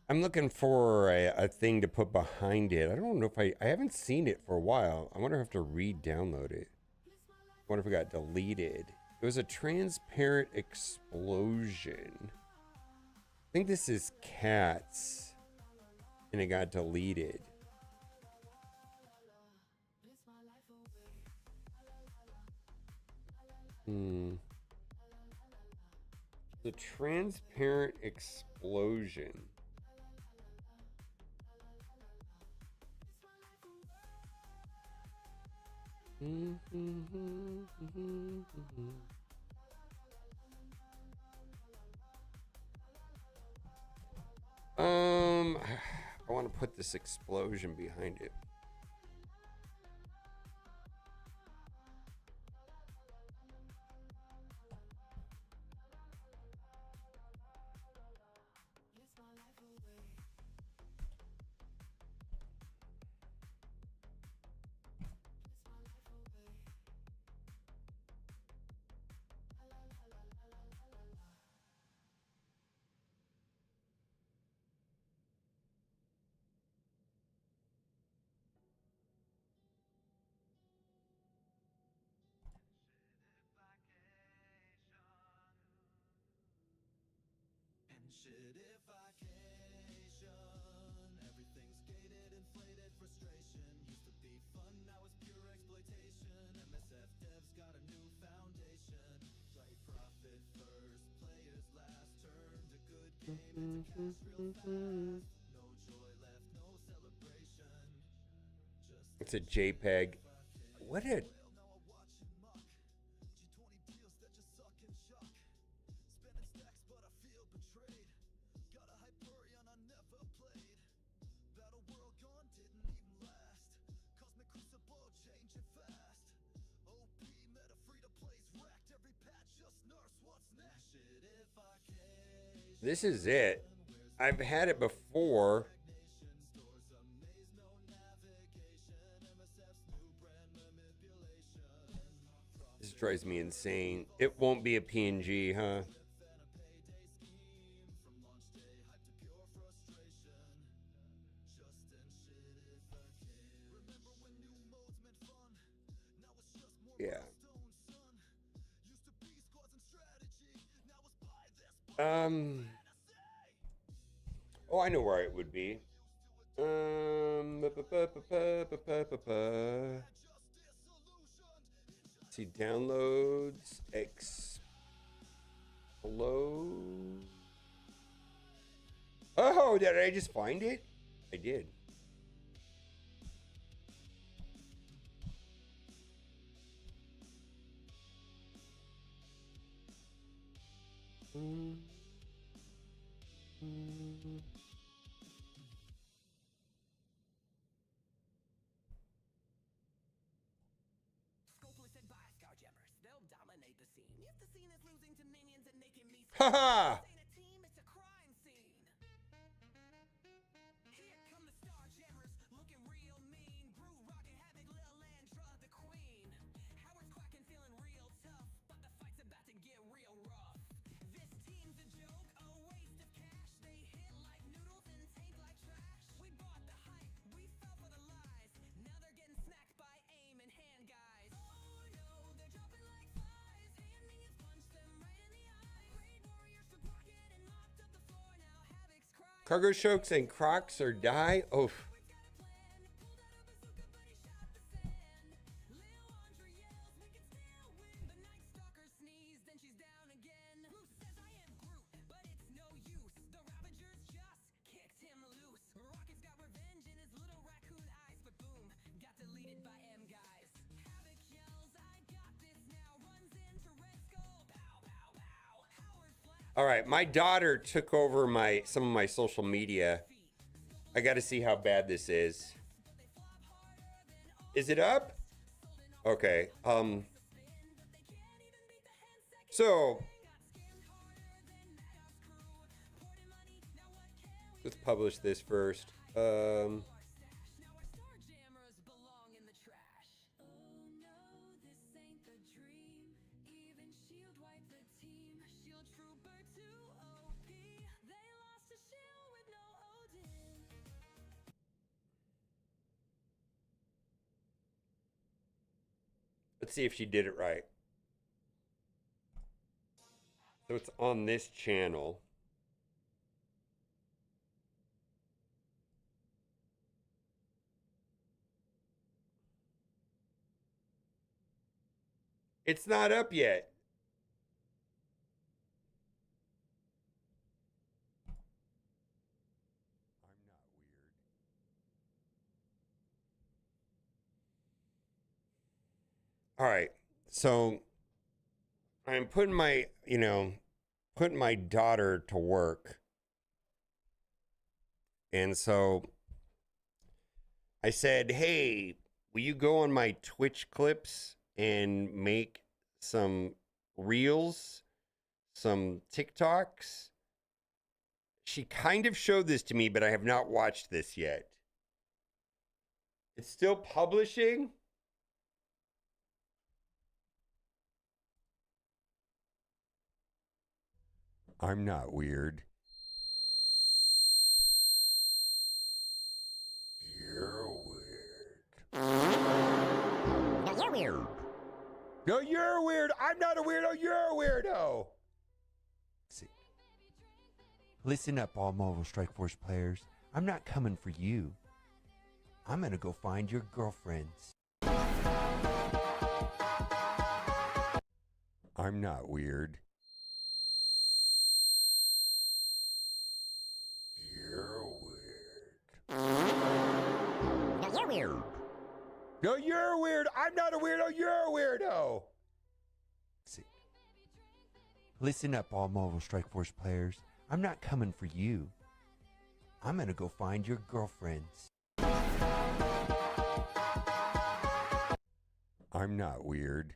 I'm looking for a thing to put behind it. I don't know if I haven't seen it for a while. I wonder if I have to re-download it. I wonder if it got deleted. It was a transparent explosion. I think this is Cats. And it got deleted. The transparent explosion. I want to put this explosion behind it. Shit, if vacation, everything's gated, inflated, frustration. Used to be fun, now it's pure exploitation. MSF devs got a new foundation. Right profit first, players last. Turned a good game into cash real fast. No joy left, no celebration. It's a JPEG. What a... This is it. I've had it before. This drives me insane. It won't be a PNG, huh? Yeah. Oh, I know where it would be. See, downloads, explode. Oh, did I just find it? I did. Haha! Cargo shokes and Crocs or die. Oof. All right, my daughter took over some of my social media. I got to see how bad this is. Is it up? Okay. So let's publish this first. Let's see if she did it right. So it's on this channel. It's not up yet. All right. So I'm putting my, putting my daughter to work. And so I said, hey, will you go on my Twitch clips and make some reels, some TikToks? She kind of showed this to me, but I have not watched this yet. It's still publishing. I'm not weird. You're weird. No, you're weird. No, you're weird. I'm not a weirdo. You're a weirdo. See. Listen up, all Marvel Strike Force players. I'm not coming for you. I'm going to go find your girlfriends. I'm not weird. You're weird. No, you're weird. No, you're weird. I'm not a weirdo. You're a weirdo. See. Listen up, all Marvel Strike Force players. I'm not coming for you. I'm going to go find your girlfriends. I'm not weird.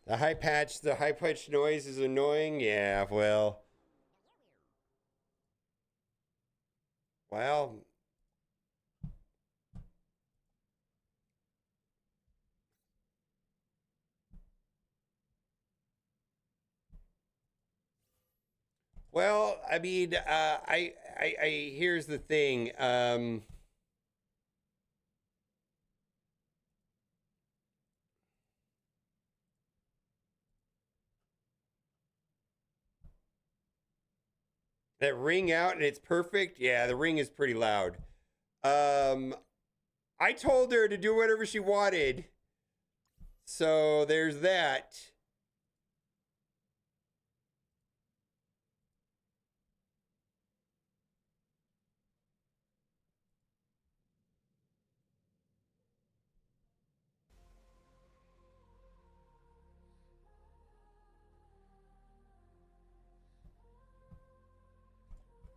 The high-pitched noise is annoying? Yeah, well. Well. Well, I mean, here's the thing. That ring out and it's perfect. Yeah, the ring is pretty loud. I told her to do whatever she wanted. So there's that.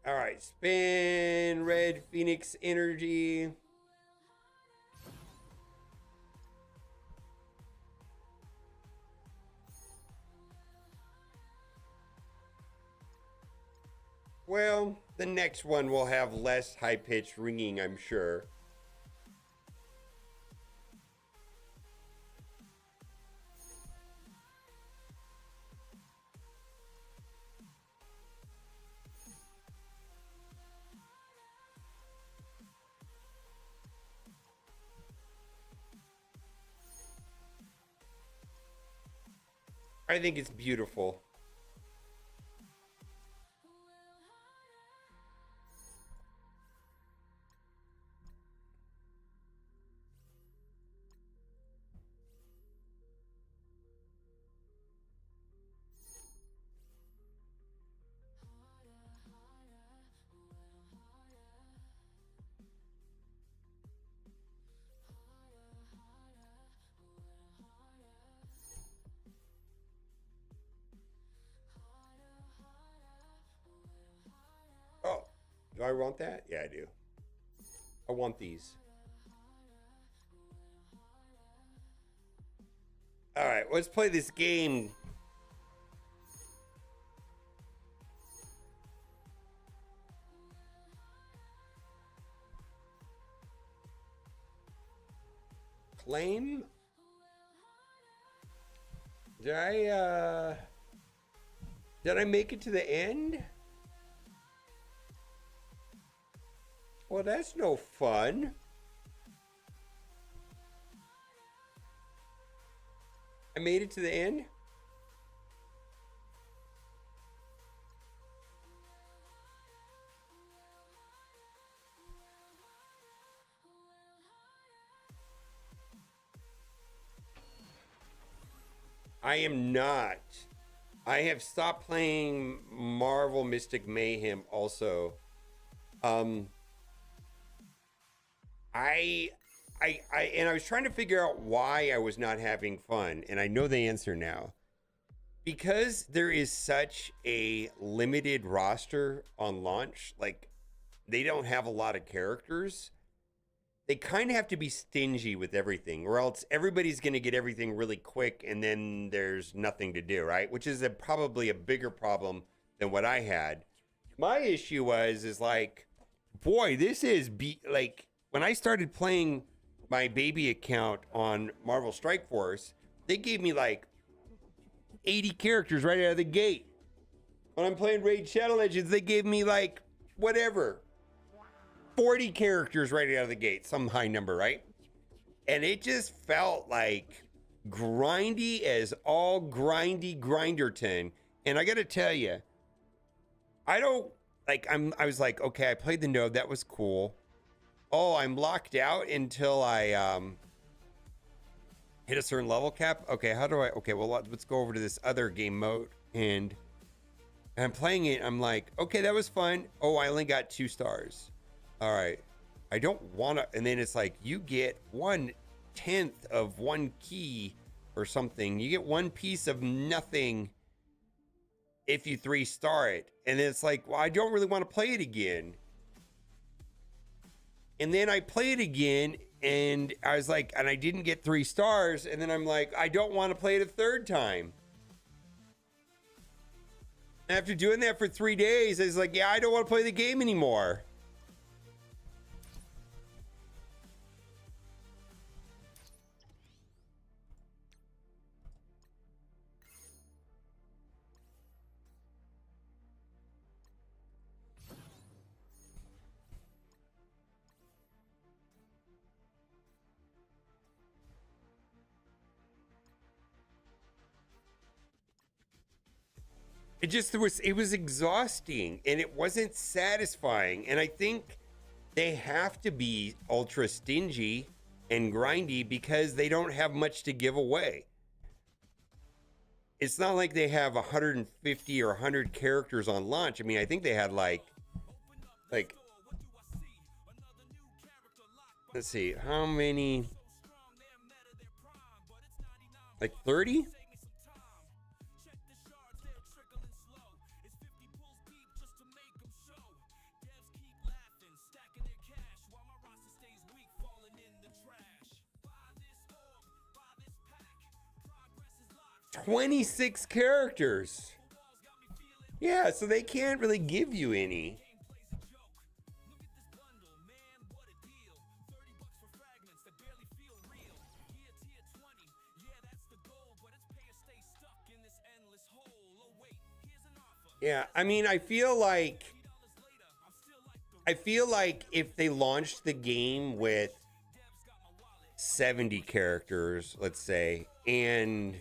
All right, spin Red Phoenix Energy. Well, the next one will have less high-pitched ringing, I'm sure. I think it's beautiful. Do I want that? Yeah, I do. I want these. All right, let's play this game. Claim? Did I make it to the end? Well, that's no fun. I made it to the end? I am not. I have stopped playing Marvel Mystic Mayhem also. I was trying to figure out why I was not having fun, and I know the answer now. Because there is such a limited roster on launch, like they don't have a lot of characters. They kind of have to be stingy with everything, or else everybody's going to get everything really quick, and then there's nothing to do, right? Which is probably a bigger problem than what I had. My issue is like, boy, this is like when I started playing my baby account on Marvel Strike Force, they gave me like 80 characters right out of the gate. When I'm playing Raid Shadow Legends, they gave me like whatever, 40 characters right out of the gate, some high number, right? And it just felt like grindy as all grindy Grinderton. And I gotta tell you, I was like, okay, I played the node, that was cool. Oh, I'm locked out until I hit a certain level cap. Okay, okay, well, let's go over to this other game mode. And I'm playing it, I'm like, okay, that was fun. Oh, I only got 2 stars. All right, I don't want to, and then it's like, you get 1/10 of 1 key or something. You get 1 piece of nothing if you 3-star it. And then it's like, well, I don't really want to play it again. And then I play it again, and I was like, and I didn't get 3 stars. And then I'm like, I don't want to play it a 3rd time. After doing that for 3 days, I was like, yeah, I don't want to play the game anymore. It was exhausting, and it wasn't satisfying. And I think they have to be ultra stingy and grindy because they don't have much to give away. It's not like they have 150 or 100 characters on launch. I mean, I think they had like let's see, how many? Like 30? $26 characters. Yeah, so they can't really give you any. Yeah, I mean, I feel like if they launched the game with 70 characters, let's say, and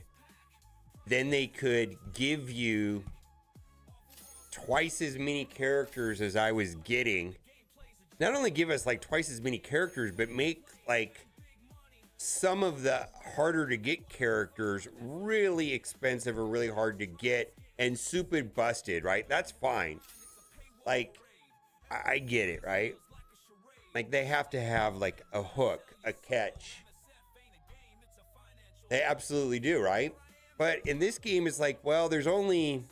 then they could give you twice as many characters as I was getting. Not only give us like twice as many characters, but make like some of the harder to get characters really expensive or really hard to get and super busted, right? That's fine. Like, I get it, right? Like, they have to have like a hook, a catch. They absolutely do, right? But in this game, it's like, well, there's only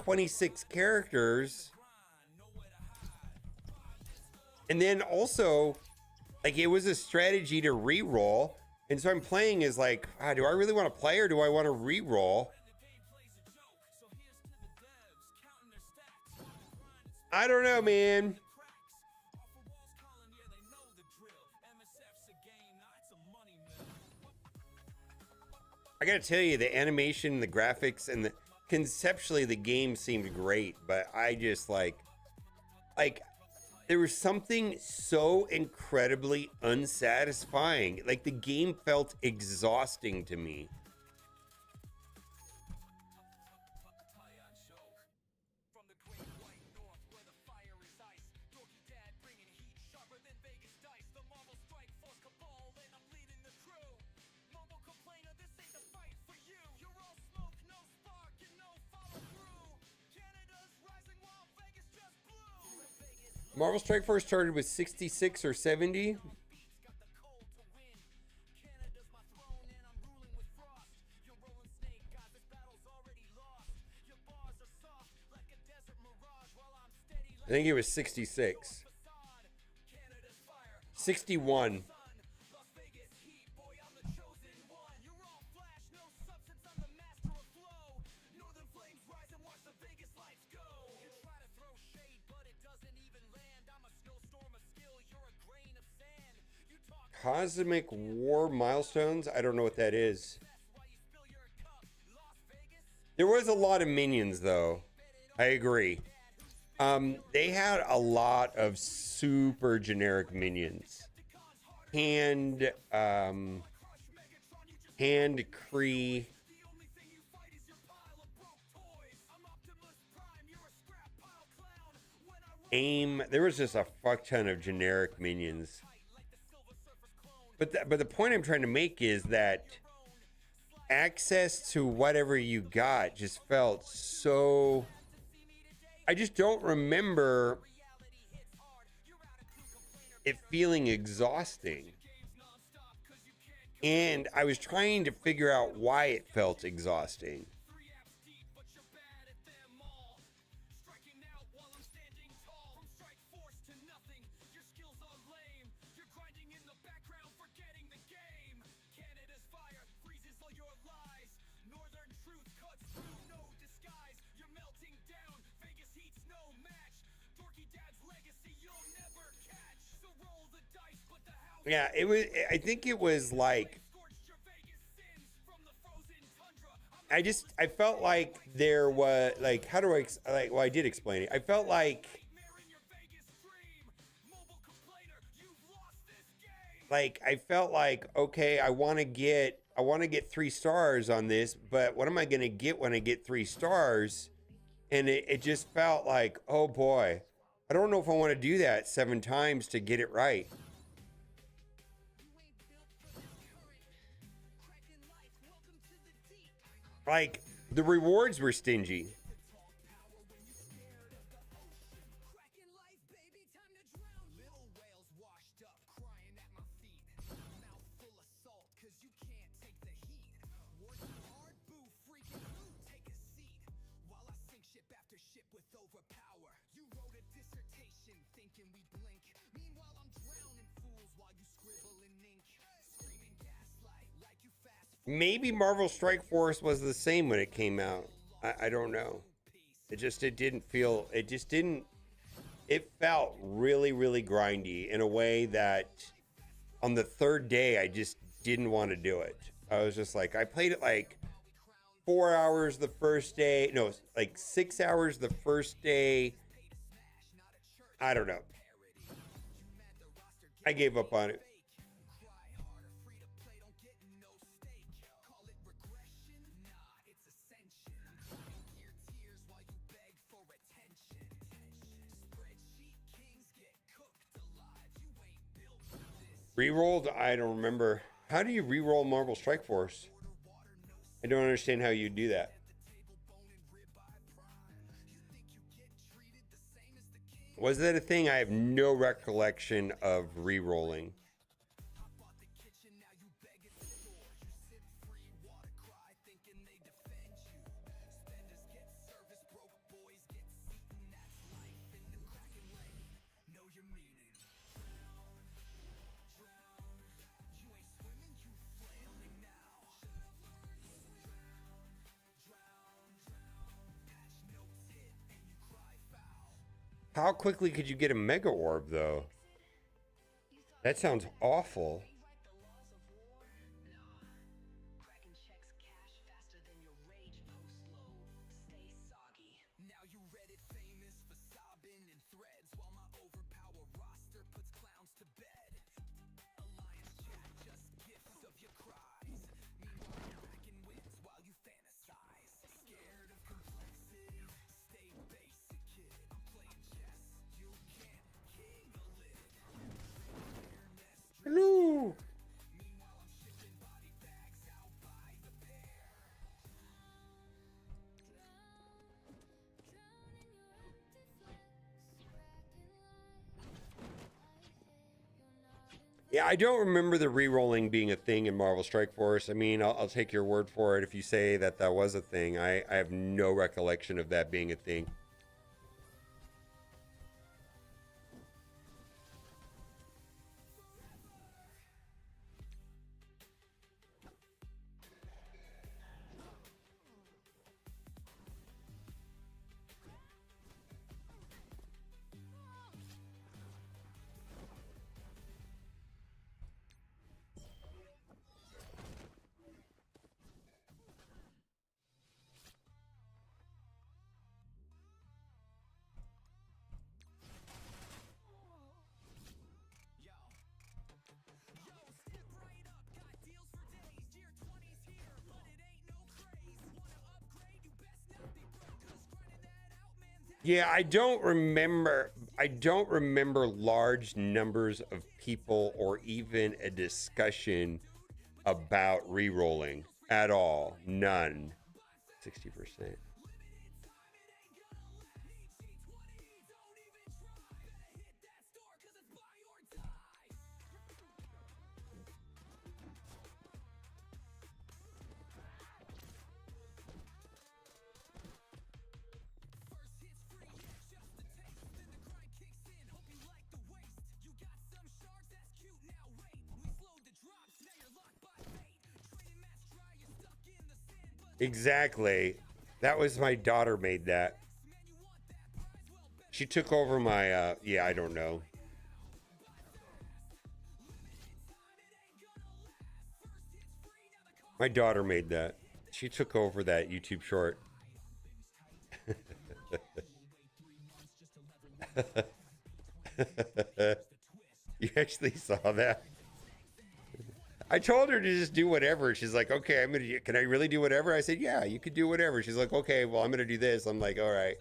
26 characters. And then also, like, it was a strategy to re-roll. And so I'm playing is like, do I really want to play or do I want to re-roll? I don't know, man. I gotta tell you, the animation, the graphics, and the conceptually the game seemed great, but I just like there was something so incredibly unsatisfying. Like the game felt exhausting to me. Marvel Strike Force started with 66 or 70. I think it was 66. 61. Cosmic War Milestones? I don't know what that is. There was a lot of minions, though. I agree. They had a lot of super generic minions. Hand Kree. AIM. There was just a fuck ton of generic minions. But the point I'm trying to make is that access to whatever you got just felt so... I just don't remember it feeling exhausting. And I was trying to figure out why it felt exhausting. Yeah, it was. I think it was like. I felt like there was like. How do I like? Well, I did explain it. I felt like. I felt like, okay, I want to get 3 stars on this, but what am I going to get when I get 3 stars? And it just felt like, oh boy, I don't know if I want to do that 7 times to get it right. Like, the rewards were stingy. Maybe Marvel Strike Force was the same when it came out. I don't know. It felt really, really grindy in a way that on the 3rd day, I just didn't want to do it. I was just like, I played it like 4 hours the first day. No, like 6 hours the first day. I don't know. I gave up on it. Rerolled? I don't remember. How do you reroll Marvel Strike Force? I don't understand how you do that. Was that a thing? I have no recollection of rerolling. How quickly could you get a mega orb, though? That sounds awful. Hello. Yeah, I don't remember the re-rolling being a thing in Marvel Strike Force. I mean, I'll take your word for it if you say that that was a thing. I have no recollection of that being a thing. Yeah, I don't remember large numbers of people or even a discussion about re-rolling at all. None. 60%. Exactly. That was my daughter made that. She took over my yeah, I don't know. My daughter made that. She took over that YouTube short. You actually saw that? I told her to just do whatever. She's like, okay, can I really do whatever? I said, yeah, you could do whatever. She's like, okay, well, I'm gonna do this. I'm like, all right.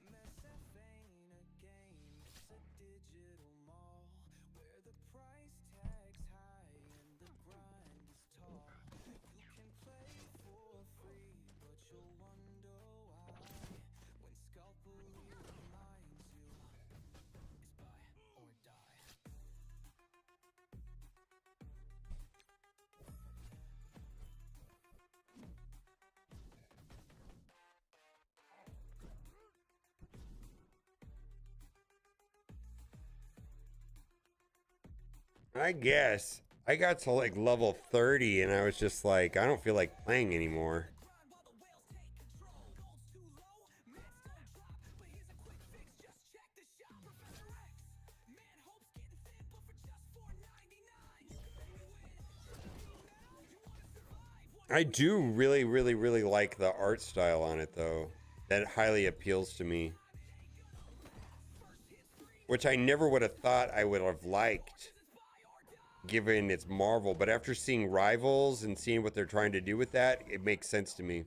MSF ain't a game, it's a digital mall where the price tag's high and the grind is tall. You can play for free, but you'll wonder why when Scalpel reminds you it's buy or die. I guess I got to like level 30 and I was just like, I don't feel like playing anymore. I do really like the art style on it though. That highly appeals to me. Which I never would have thought I would have liked, given it's Marvel, but after seeing Rivals and seeing what they're trying to do with that, it makes sense to me.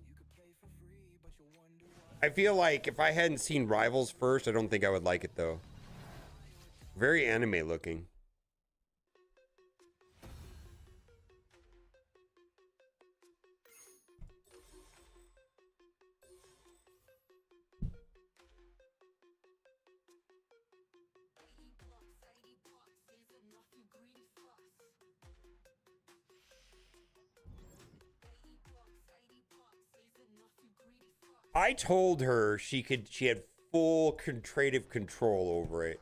I feel like if I hadn't seen Rivals first, I don't think I would like it though. Very anime looking. I told her she had full creative control over it.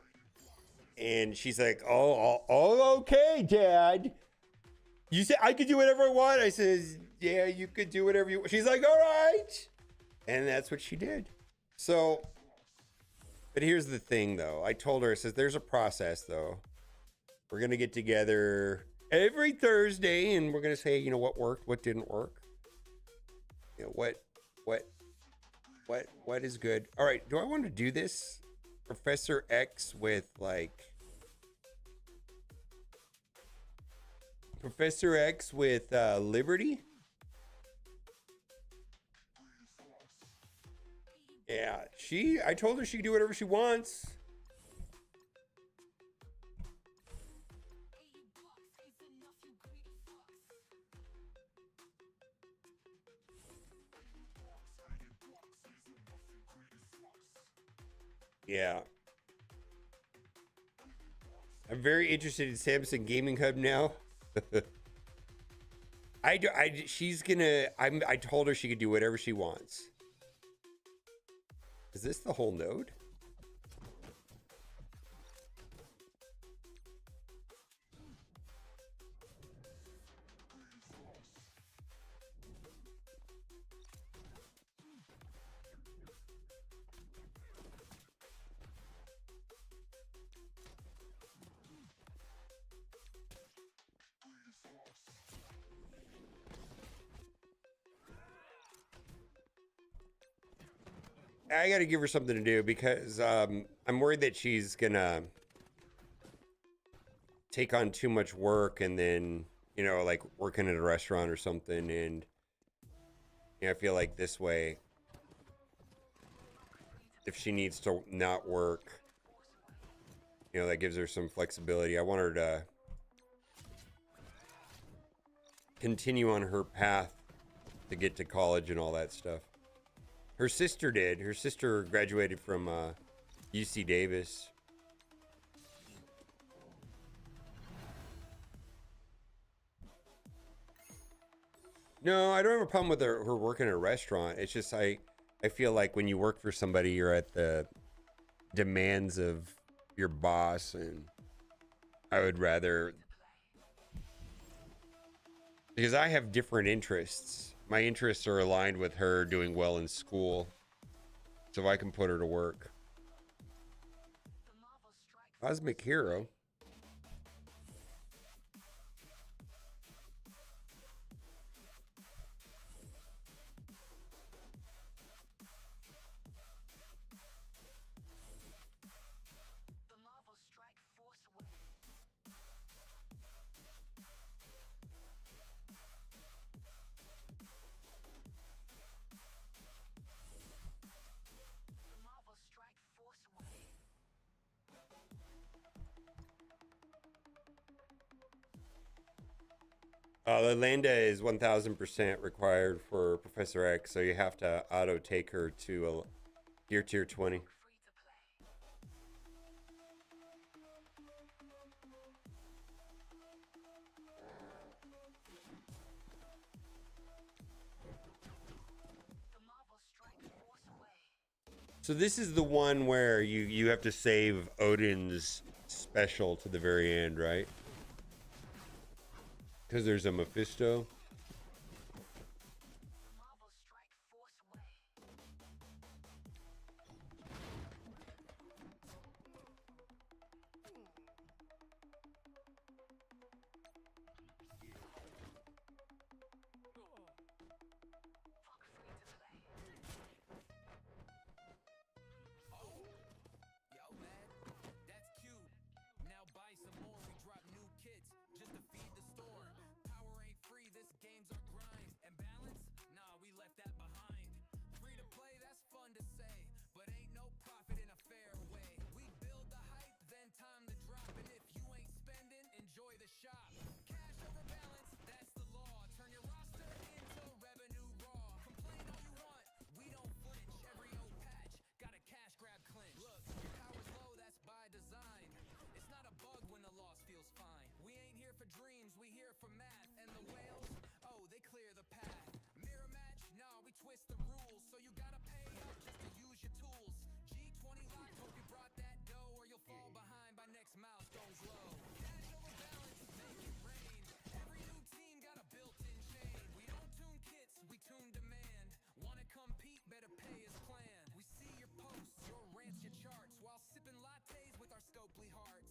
And she's like, oh, okay, Dad. You said I could do whatever I want. I says, yeah, you could do whatever you want. She's like, all right. And that's what she did. So, but here's the thing, though. I told her, I says, there's a process, though. We're going to get together every Thursday, and we're going to say, you know, what worked, what didn't work. You know, what is good. All right, do I want to do this? Professor X with, like... Professor X with Liberty? Yeah, I told her she could do whatever she wants. Yeah. I'm very interested in Samsung Gaming Hub now. I told her she could do whatever she wants. Is this the whole node? I got to give her something to do because I'm worried that she's gonna take on too much work and then, you know, like working at a restaurant or something. And you know, I feel like this way, if she needs to not work, you know, that gives her some flexibility. I want her to continue on her path to get to college and all that stuff. Her sister did. Her sister graduated from UC Davis. No, I don't have a problem with her working at a restaurant. It's just I feel like when you work for somebody, you're at the demands of your boss, and I would rather, because I have different interests. My interests are aligned with her doing well in school, so I can put her to work. Cosmic Hero. The Landa is 1000% required for Professor X, so you have to auto take her to a tier 20. So this is the one where you have to save Odin's special to the very end, right? Because there's a Mephisto.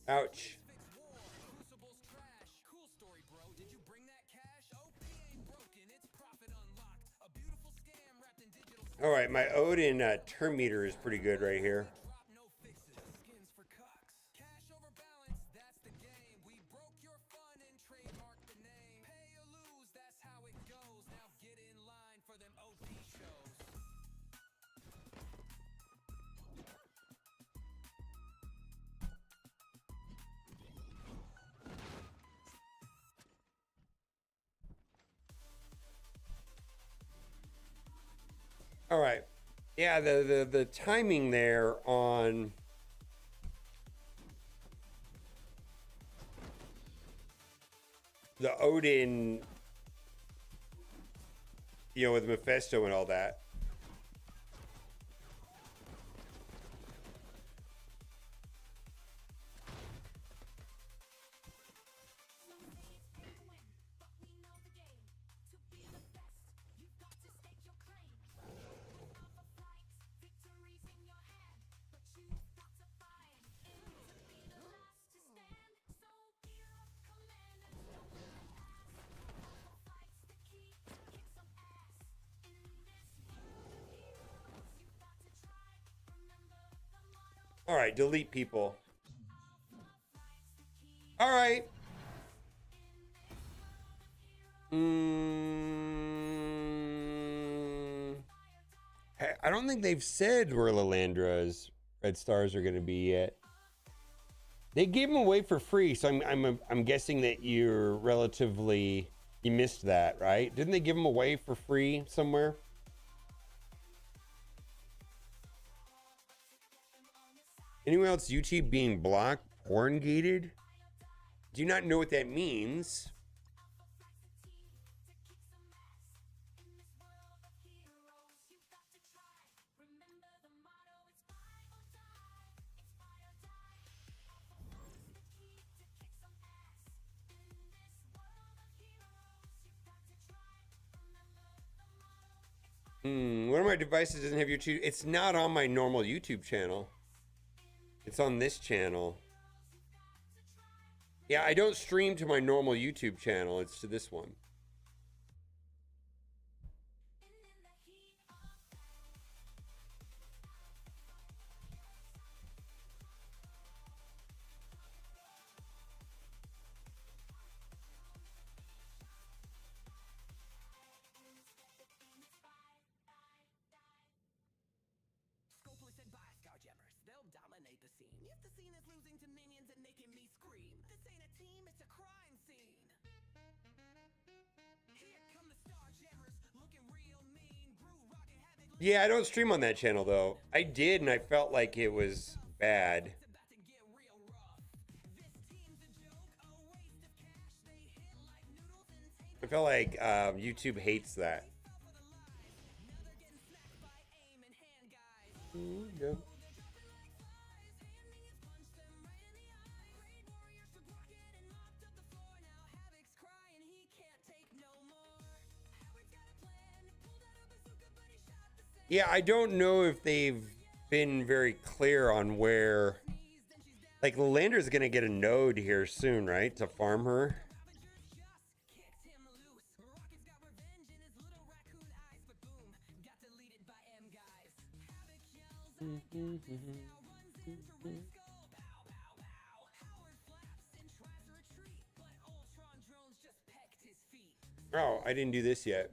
Ouch. All right, my Odin turn meter is pretty good right here. All right. Yeah, the timing there on the Odin, you know, with Mephisto and all that. All right, delete people. All right. I don't think they've said where Lilandra's Red Stars are going to be yet. They gave them away for free, so I'm guessing that you missed that, right? Didn't they give them away for free somewhere? Anyone else YouTube being blocked, porn gated? Do you not know what that means? One of my devices doesn't have YouTube. It's not on my normal YouTube channel. It's on this channel. Yeah, I don't stream to my normal YouTube channel. It's to this one. Yeah, I don't stream on that channel though. I did, and I felt like it was bad. I felt like YouTube hates that. Yeah. Yeah, I don't know if they've been very clear on where, like, Lilandra's gonna get a node here soon, right, to farm her. Oh, I didn't do this yet.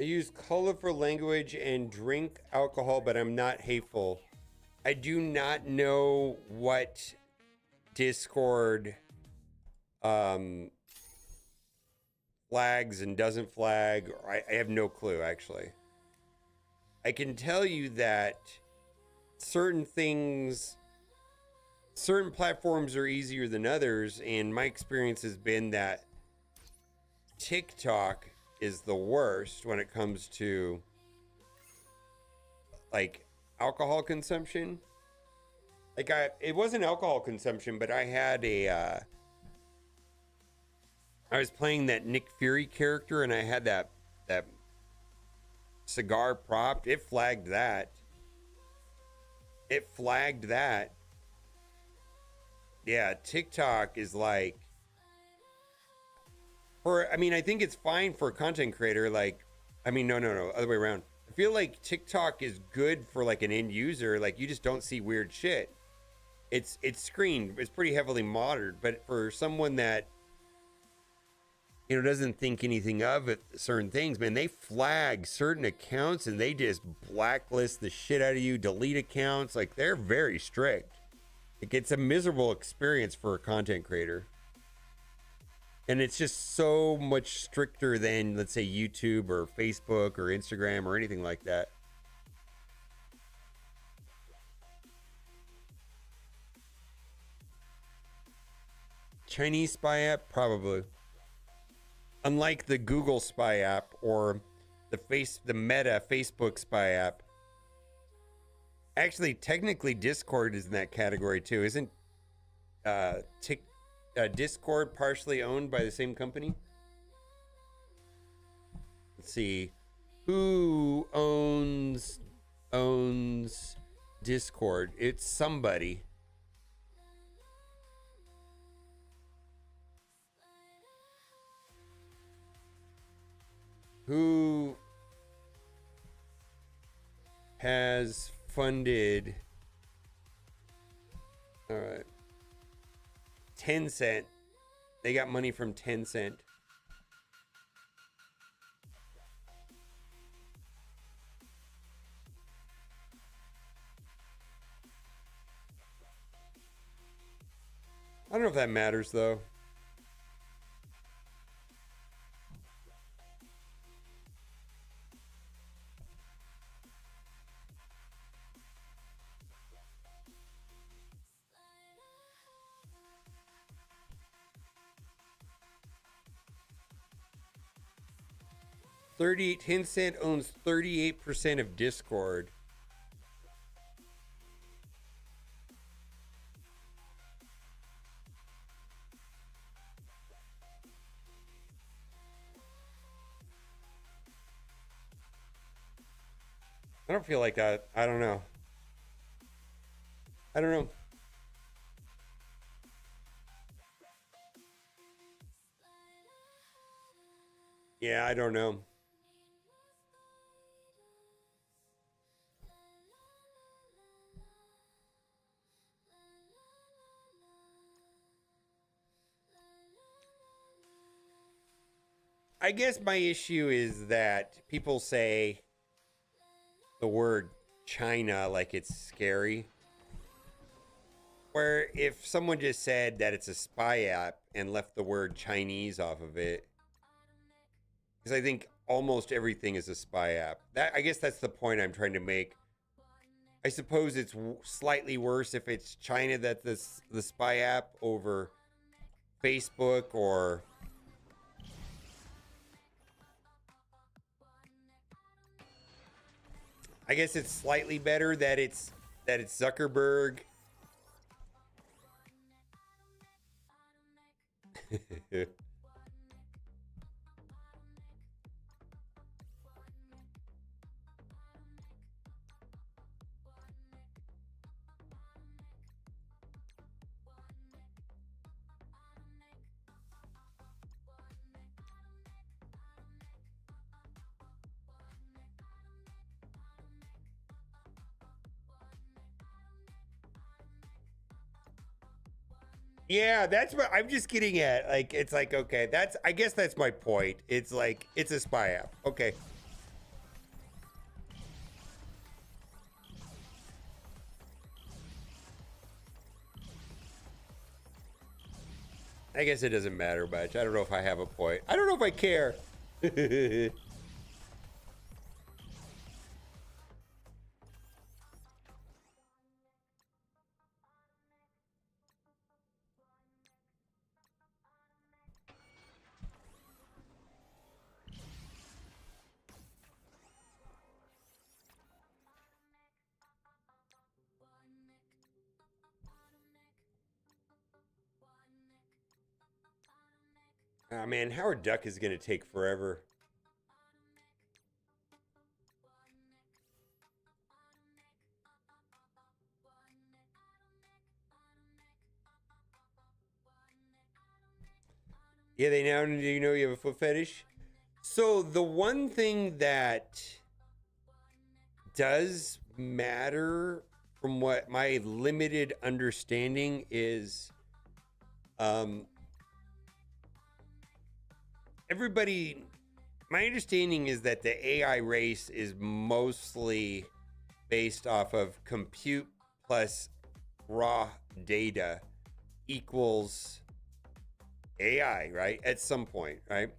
I use colorful language and drink alcohol, but I'm not hateful. I do not know what Discord flags and doesn't flag. I have no clue, actually. I can tell you that certain things, certain platforms are easier than others, and my experience has been that TikTok is the worst when it comes to like alcohol consumption. Like it wasn't alcohol consumption, but I had I was playing that Nick Fury character, and I had that cigar propped. It flagged that. Yeah, TikTok is like, I think it's fine for a content creator. Like, no, other way around. I feel like TikTok is good for like an end user. Like, you just don't see weird shit. It's screened. It's pretty heavily monitored. But for someone that, doesn't think anything of it, certain things, man, they flag certain accounts and they just blacklist the shit out of you, delete accounts. Like, they're very strict. It's a miserable experience for a content creator. And it's just so much stricter than, let's say, YouTube or Facebook or Instagram or anything like that. Chinese spy app? Probably. Unlike the Google spy app or the Meta Facebook spy app. Actually, technically, Discord is in that category too. Isn't Discord partially owned by the same company? Let's see. Who owns Discord? It's somebody. Who has funded, all right, Tencent. They got money from Tencent. I don't know if that matters though. Tencent owns 38% of Discord. I don't feel like that. I don't know. Yeah, I don't know. I guess my issue is that people say the word China like it's scary. Where if someone just said that it's a spy app and left the word Chinese off of it, because I think almost everything is a spy app. I guess that's the point I'm trying to make. I suppose it's slightly worse if it's China that's the spy app over Facebook or... I guess it's slightly better that it's Zuckerberg. Yeah, that's what I'm just getting at. Like, it's like, okay, I guess that's my point. It's like, it's a spy app. Okay. I guess it doesn't matter much. I don't know if I have a point. I don't know if I care. Ah, man, Howard Duck is going to take forever. Yeah, they now do you know you have a foot fetish? So the one thing that does matter from what my limited understanding is everybody, my understanding is that the AI race is mostly based off of compute plus raw data equals AI, right? At some point, right?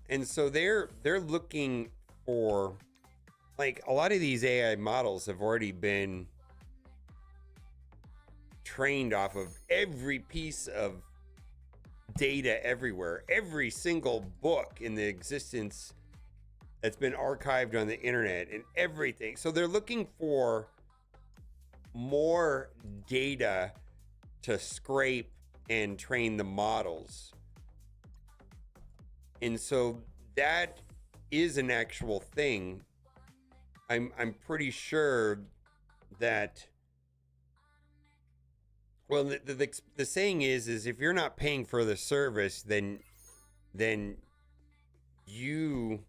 And so they're looking for, like, a lot of these AI models have already been trained off of every piece of data everywhere, every single book in the existence that's been archived on the internet and everything. So they're looking for more data to scrape and train the models. And so that is an actual thing. I'm pretty sure that, well, the saying is if you're not paying for the service, then you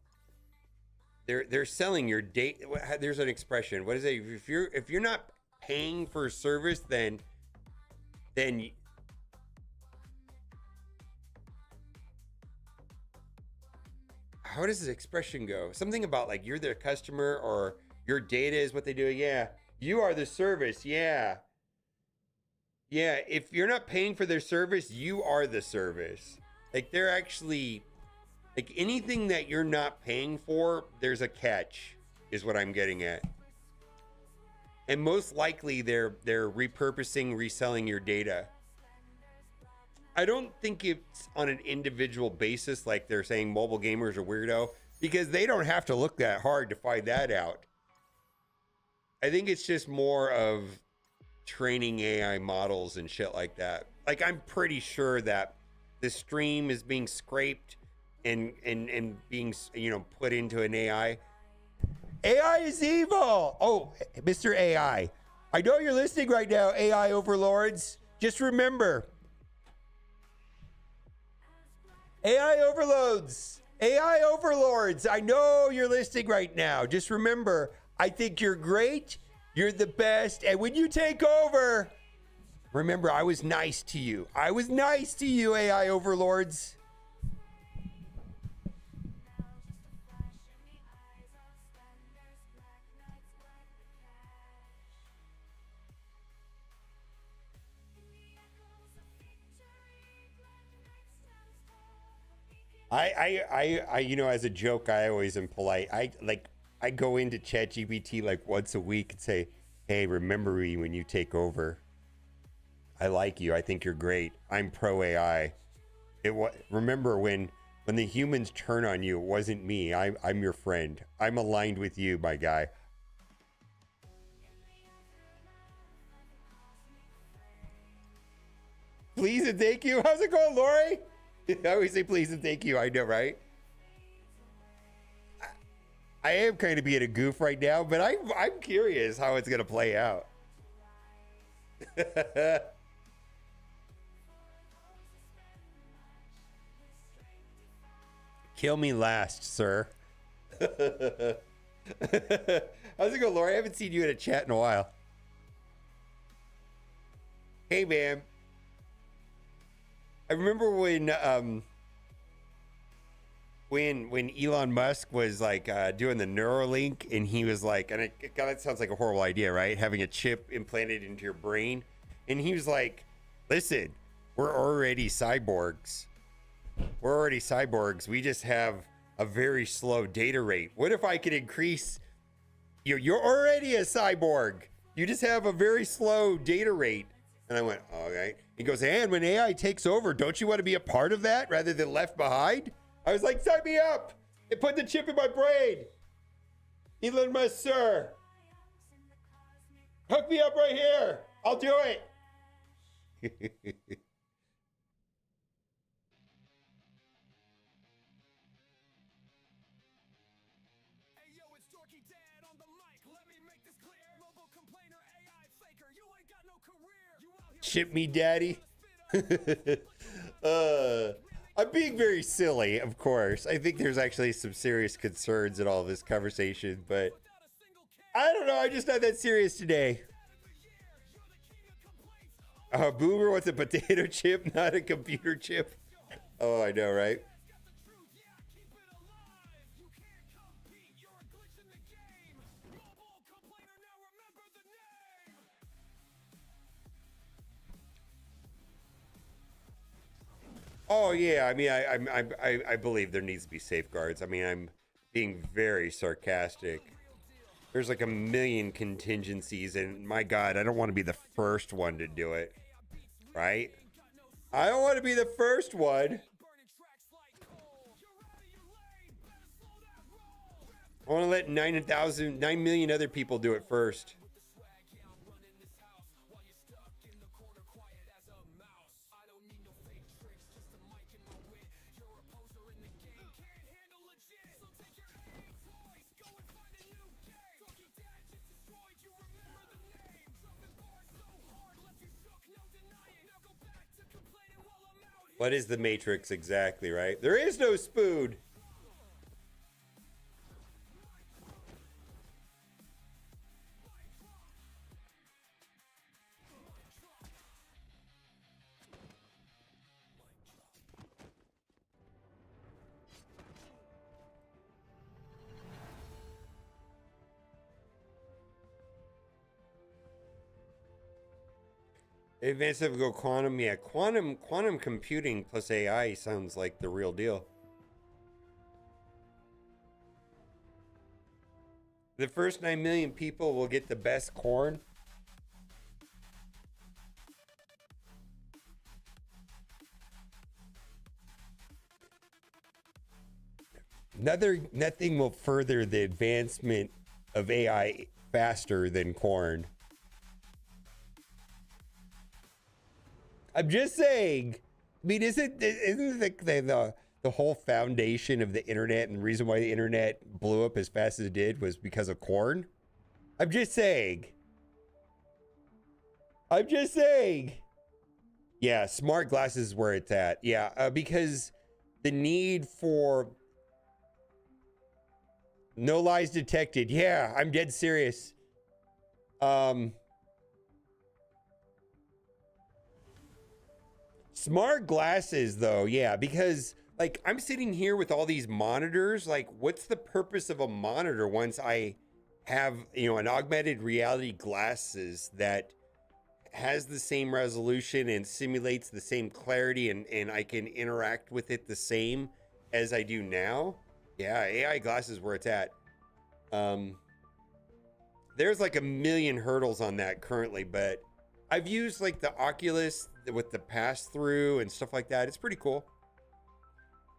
they're selling your data. There's an expression. What is it? If you're not paying for service, then how does this expression go? Something about like you're their customer or your data is what they do. Yeah. You are the service. Yeah. Yeah. If you're not paying for their service, you are the service. Like they're actually, like anything that you're not paying for, there's a catch, is what I'm getting at. And most likely they're repurposing, reselling your data. I don't think it's on an individual basis, like they're saying mobile gamers are weirdo, because they don't have to look that hard to find that out. I think it's just more of training AI models and shit like that. Like I'm pretty sure that the stream is being scraped and being, you know, put into an AI. AI is evil. Oh, Mr. AI, I know you're listening right now, AI overlords. Just remember, AI overloads, AI overlords, I know you're listening right now. Just remember, I think you're great. You're the best. And when you take over, remember, I was nice to you. I was nice to you, AI overlords. I you know, as a joke, I always am polite. I go into ChatGPT like once a week and say, hey, remember me when you take over. I like you. I think you're great. I'm pro AI. Remember when the humans turn on you, it wasn't me. I'm your friend. I'm aligned with you, my guy. Please and thank you. How's it going, Lori? I always say please and thank you. I know, right? I am kind of being a goof right now, but I'm curious how it's gonna play out. Kill me last, sir. How's it going, Lori? I haven't seen you in a chat in a while. Hey, man. I remember when Elon Musk was like doing the Neuralink, and he was like, and God, that sounds like a horrible idea, right? Having a chip implanted into your brain. And he was like, listen, We're already cyborgs. We're already cyborgs. We just have a very slow data rate. What if I could increase? You're already a cyborg. You just have a very slow data rate. And I went, all right. He goes, and when AI takes over, don't you want to be a part of that rather than left behind? I was like, sign me up. They put the chip in my brain. Elon Musk, sir. Hook me up right here. I'll do it. Ship me, daddy. I'm being very silly, of course. I think there's actually some serious concerns in all of this conversation, but I don't know. I'm just not that serious today. Boomer wants a potato chip, not a computer chip. Oh, I know, right? Oh yeah, I mean, I believe there needs to be safeguards. I mean, I'm being very sarcastic. There's like a million contingencies, and my God, I don't want to be the first one to do it, right? I don't want to be the first one. I want to let 9 million other people do it first. What is the Matrix exactly, right? There is no spoon. Advanced of go quantum, yeah. Quantum computing plus AI sounds like the real deal. The first 9 million people will get the best corn. Nothing will further the advancement of AI faster than corn. I'm just saying. I mean, isn't the whole foundation of the internet and the reason why the internet blew up as fast as it did was because of corn? I'm just saying. I'm just saying. Yeah, smart glasses is where it's at. Yeah, because the need for no lies detected. Yeah, I'm dead serious. Smart glasses, though, yeah, because like I'm sitting here with all these monitors. Like, what's the purpose of a monitor once I have, you know, an augmented reality glasses that has the same resolution and simulates the same clarity, and I can interact with it the same as I do now? Yeah, AI glasses where it's at. There's like a million hurdles on that currently, but I've used like the Oculus with the pass-through and stuff like that. It's pretty cool.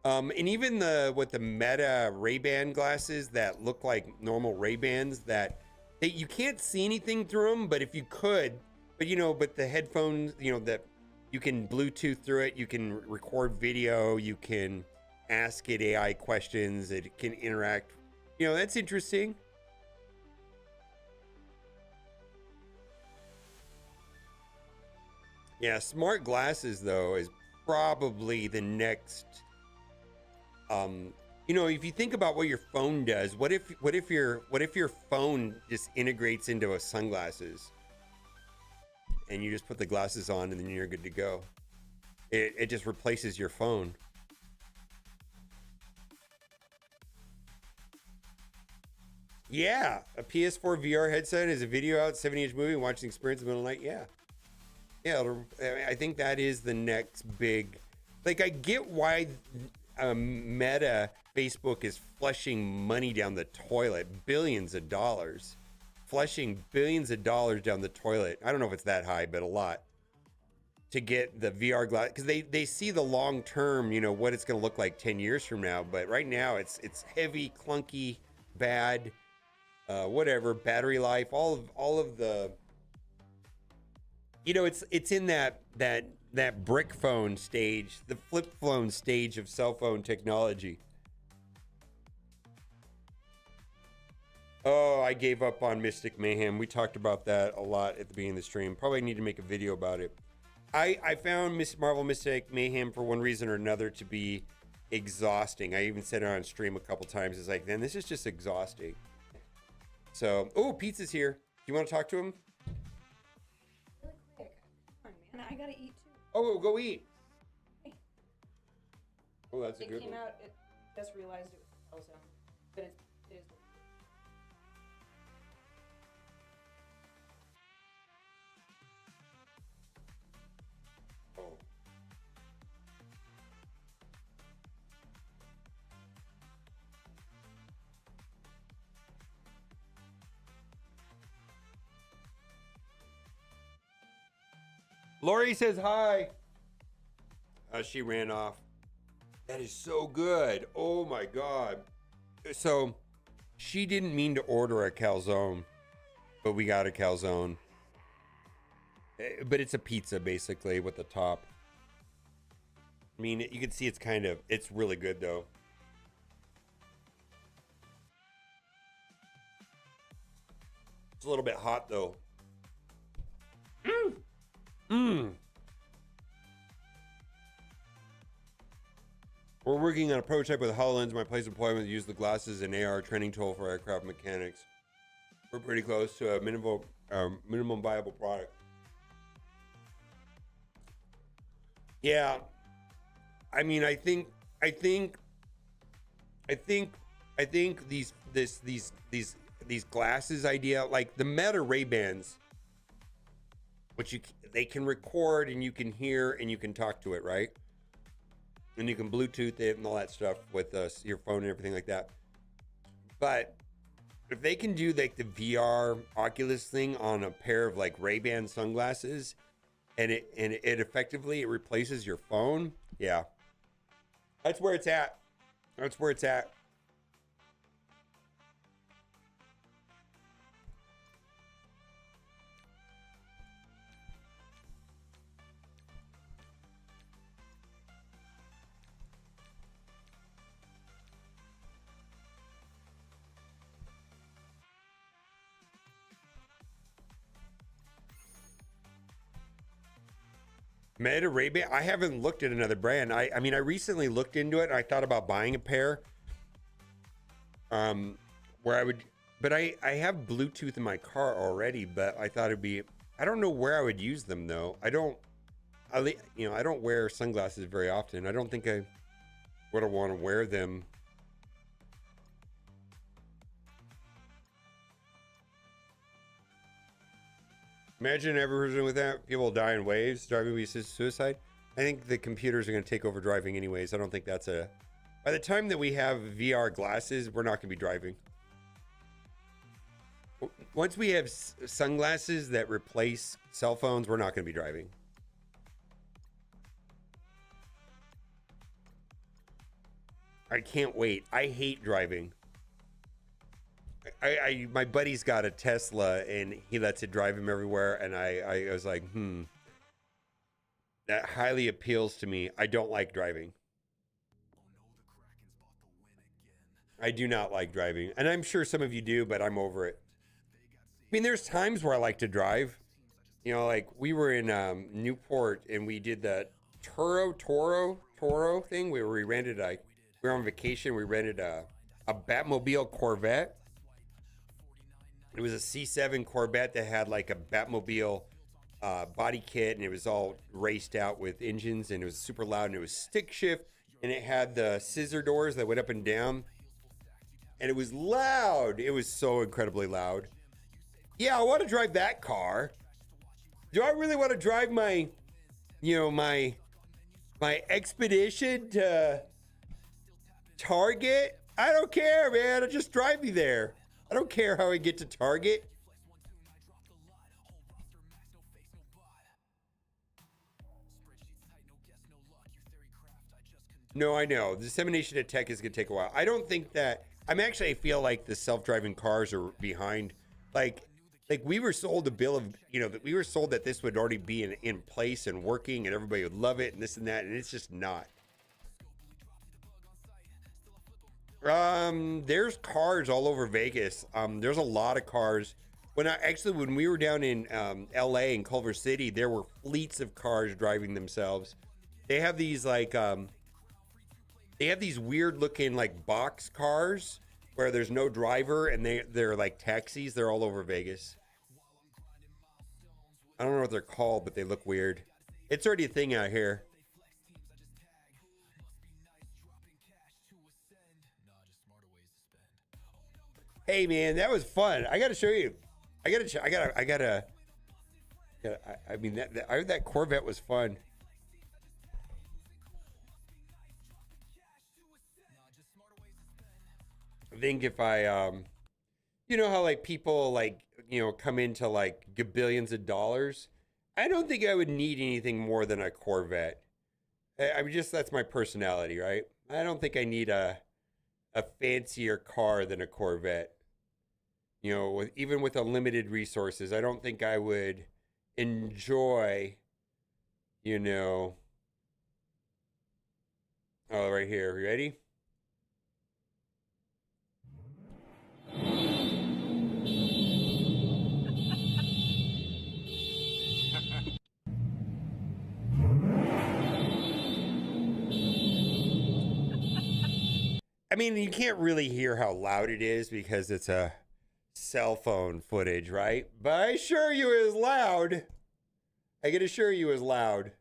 And even with the Meta Ray-Ban glasses that look like normal Ray-Bans that you can't see anything through them, but if you could, but the headphones, that you can Bluetooth through it, you can record video, you can ask it AI questions, it can interact. That's interesting. Yeah, smart glasses though is probably the next. If you think about what your phone does, what if your phone just integrates into a sunglasses, and you just put the glasses on and then you're good to go. It just replaces your phone. Yeah, a PS4 VR headset is a video out, 70-inch movie, and watch the experience in the middle of the night. Yeah. Yeah, I think that is the next big. Like, I get why Meta, Facebook is flushing money down the toilet, billions of dollars, flushing billions of dollars down the toilet. I don't know if it's that high, but a lot, to get the VR glass, because they see the long term, you know, what it's going to look like 10 years from now. But right now, it's heavy, clunky, bad, whatever, battery life, all of the. You know, it's in that brick phone stage, the flip phone stage of cell phone technology. Oh, I gave up on Mystic Mayhem. We talked about that a lot at the beginning of the stream. Probably need to make a video about it. I found Marvel Mystic Mayhem for one reason or another to be exhausting. I even said it on stream a couple times. It's like, man, this is just exhausting. So, oh, Pizza's here. Do you want to talk to him? Man, I gotta eat too. Oh, go eat. Oh, that's a good one. It came out, it just realized it was also, but it is. Oh. Lori says hi. She ran off. That is so good. Oh my God. So she didn't mean to order a calzone, but we got a calzone. But it's a pizza basically with the top. I mean, you can see it's really good though. It's a little bit hot though. We're working on a prototype with HoloLens. My place of employment use the glasses and AR training tool for aircraft mechanics. We're pretty close to a minimum viable product. Yeah, I mean, I think these glasses idea, like the Meta Ray-Bans, which they can record and you can hear and you can talk to it, right? And you can Bluetooth it and all that stuff with your phone and everything like that. But if they can do like the VR Oculus thing on a pair of like Ray-Ban sunglasses, and it effectively replaces your phone, yeah, that's where it's at. That's where it's at. Meta Ray-Ban, I haven't looked at another brand. I mean, I recently looked into it and I thought about buying a pair. Where I would, but I have Bluetooth in my car already, but I thought it'd be, I don't know where I would use them though. I don't wear sunglasses very often. I don't think I would want to wear them. Imagine every person with that. People die in waves. Driving will be suicide. I think the computers are going to take over driving anyways. I don't think that's a... By the time that we have VR glasses, we're not going to be driving. Once we have sunglasses that replace cell phones, we're not going to be driving. I can't wait. I hate driving. My buddy's got a Tesla and he lets it drive him everywhere, and I was like, that highly appeals to me. I don't like driving. I do not like driving, and I'm sure some of you do, but I'm over it. I mean, there's times where I like to drive. You know, like we were in Newport and we did the Toro thing where we rented we were on vacation. We rented a Batmobile Corvette. It was a C7 Corvette that had like a Batmobile body kit, and it was all raced out with engines, and it was super loud, and it was stick shift, and it had the scissor doors that went up and down, and it was loud. It was so incredibly loud. Yeah, I want to drive that car. Do I really want to drive my, my expedition to Target? I don't care, man. It'll just drive me there. I don't care how I get to Target. No, I know. The dissemination of tech is going to take a while. I don't think that... I feel like the self-driving cars are behind. Like we were sold a bill of... that we were sold that this would already be in place and working and everybody would love it and this and that. And it's just not. There's cars all over Vegas. There's a lot of cars. When we were down in LA in Culver City, there were fleets of cars driving themselves. They have these weird looking like box cars where there's no driver and they're like taxis. They're all over Vegas. I don't know what they're called, but they look weird. It's already a thing out here. Hey man, that was fun. I gotta show you. I mean, that Corvette was fun. I think if I, how like people come into like billions of dollars. I don't think I would need anything more than a Corvette. That's my personality, right? I don't think I need a fancier car than a Corvette. Even with unlimited resources, I don't think I would enjoy, oh, right here. You ready? I mean, you can't really hear how loud it is because it's a cell phone footage, right? But I assure you it is loud. I can assure you it is loud.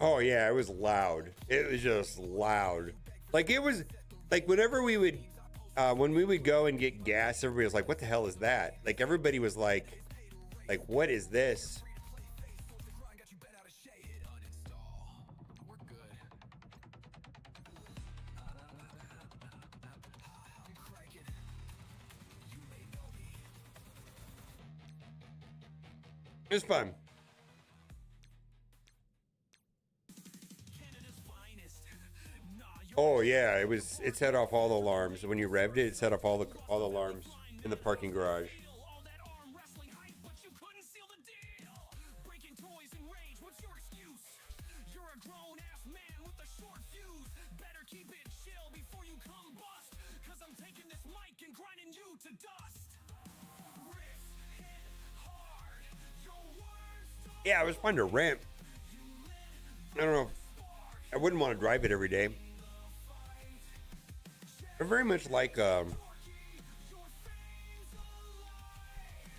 Oh yeah, it was loud. It was just loud. Like it was like whenever we would when we would go and get gas, everybody was like, what the hell is that? Like everybody was like, what is this? It was fun. Oh yeah, it set off all the alarms. When you revved it, it set off all the alarms in the parking garage. Yeah, it was fun to rent. I don't know. I wouldn't want to drive it every day. I very much like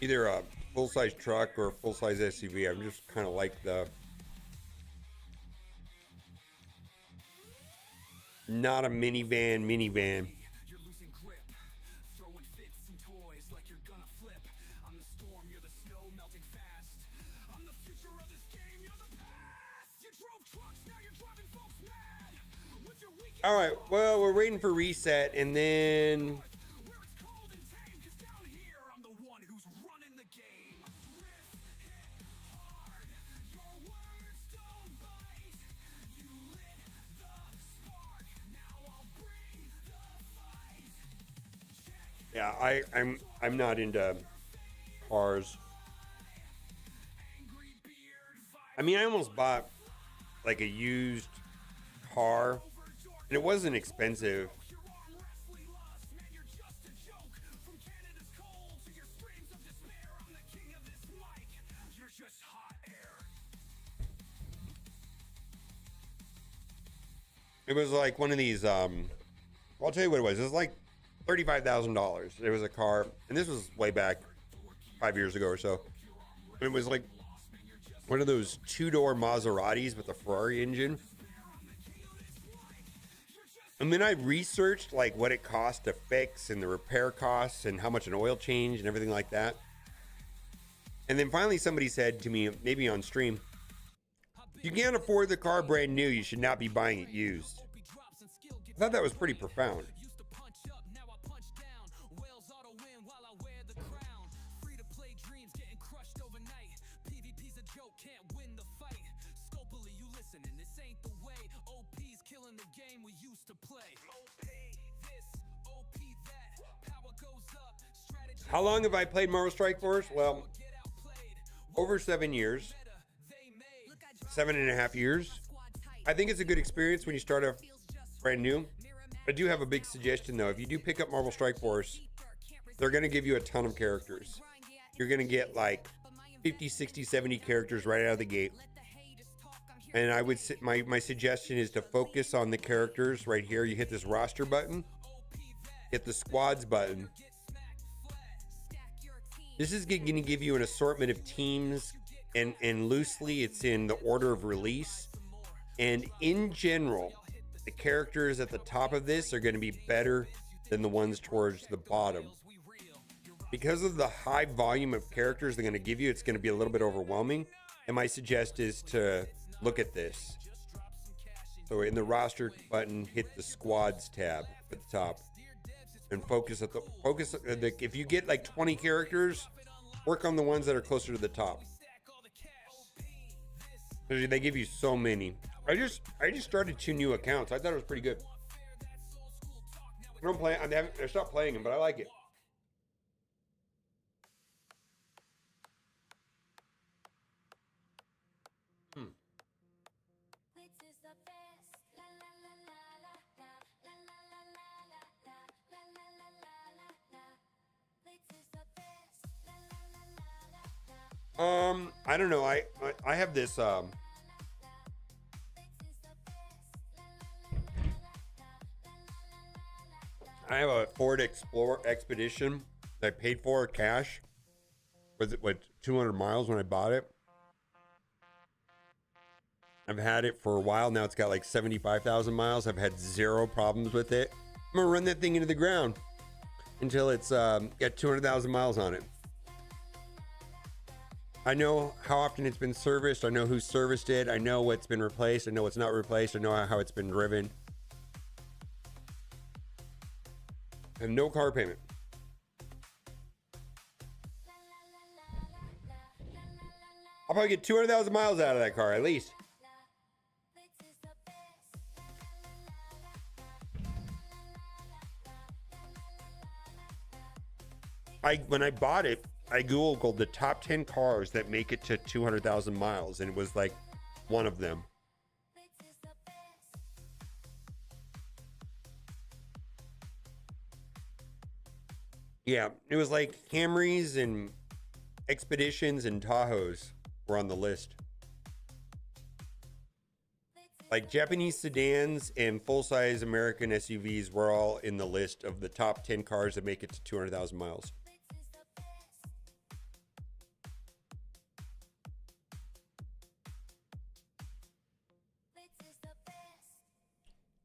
either a full-size truck or a full-size SUV. I'm just kind of like not a minivan. All right, well, we're waiting for reset, and then... Yeah, I'm not into cars. I mean, I almost bought like a used car. And it wasn't expensive. It was like one of these, I'll tell you what it was. It was like $35,000. It was a car, and this was way back 5 years ago or so. It was like one of those two-door Maseratis with a Ferrari engine. And then I researched like what it cost to fix and the repair costs and how much an oil change and everything like that. And then finally somebody said to me, maybe on stream, if you can't afford the car brand new, you should not be buying it used. I thought that was pretty profound. How long have I played Marvel Strike Force? Well, over 7 years. 7.5 years. I think it's a good experience when you start off brand new. I do have a big suggestion though. If you do pick up Marvel Strike Force, they're going to give you a ton of characters. You're going to get like 50, 60, 70 characters right out of the gate. And I would say my suggestion is to focus on the characters right here. You hit this roster button, hit the squads button. This is going to give you an assortment of teams, and loosely it's in the order of release. And in general, the characters at the top of this are going to be better than the ones towards the bottom. Because of the high volume of characters they're going to give you, it's going to be a little bit overwhelming. And my suggestion is to look at this. So in the roster button, hit the squads tab at the top. And focus if you get like 20 characters, work on the ones that are closer to the top. They give you so many. I just started 2 new accounts. I thought it was pretty good. I stopped playing them, but I like it. I don't know. I have this I have a Ford Explorer Expedition that I paid for cash with 200 miles when I bought it. I've had it for a while now. It's got like 75,000 miles. I've had 0 problems with it. I'm gonna run that thing into the ground until it's got 200,000 miles on it. I know how often it's been serviced. I know who serviced it. I know what's been replaced. I know what's not replaced. I know how it's been driven. And no car payment. I'll probably get 200,000 miles out of that car at least. When I bought it, I Googled the top 10 cars that make it to 200,000 miles, and it was like one of them. Yeah, it was like Camrys and Expeditions and Tahoes were on the list. Like Japanese sedans and full-size American SUVs were all in the list of the top 10 cars that make it to 200,000 miles.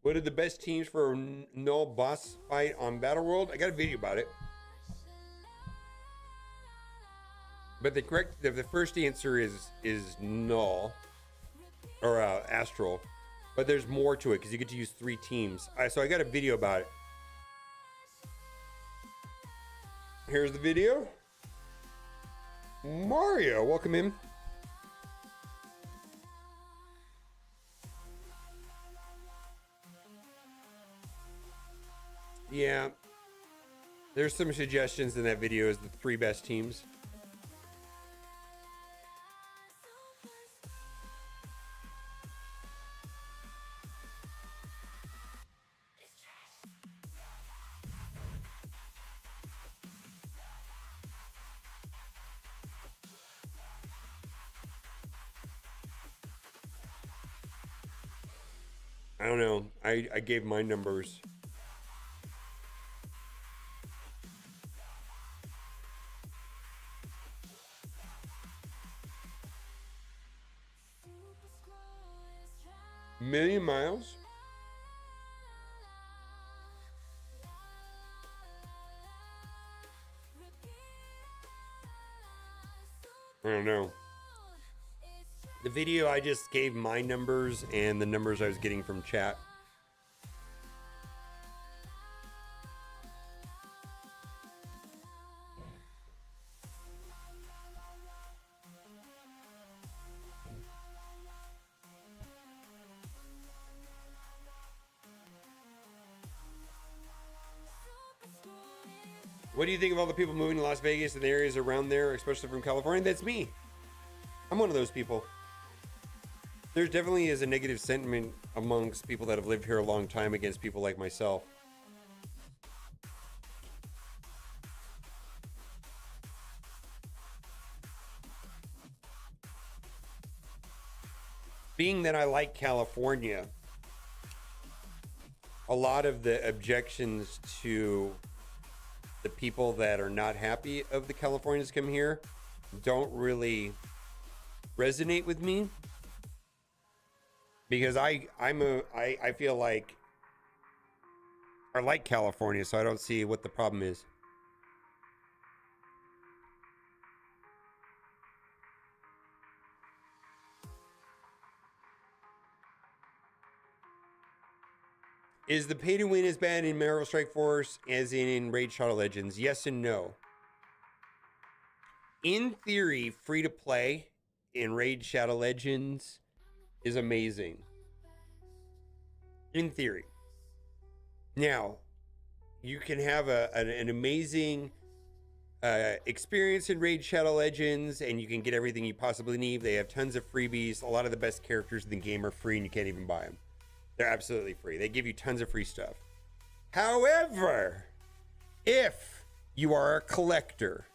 What are the best teams for no boss fight on Battle World? I got a video about it. But the first answer is null or astral. But there's more to it because you get to use 3 teams. So I got a video about it. Here's the video. Mario, welcome in. Yeah, there's some suggestions in that video as the 3 best teams. I don't know. I gave my numbers. Million miles? I don't know. The video, I just gave my numbers and the numbers I was getting from chat. What do you think of all the people moving to Las Vegas and the areas around there, especially from California? That's me. I'm one of those people. There definitely is a negative sentiment amongst people that have lived here a long time against people like myself. Being that I like California, a lot of the objections to the people that are not happy of the Californians come here don't really resonate with me, because I feel like I like California, so I don't see what the problem is. Is the pay to win as bad in Marvel Strike Force as in Raid Shadow Legends? Yes and no. In theory, free to play in Raid Shadow Legends is amazing. In theory. Now, you can have an amazing experience in Raid Shadow Legends, and you can get everything you possibly need. They have tons of freebies. A lot of the best characters in the game are free, and you can't even buy them. They're absolutely free. They give you tons of free stuff. However, if you are a collector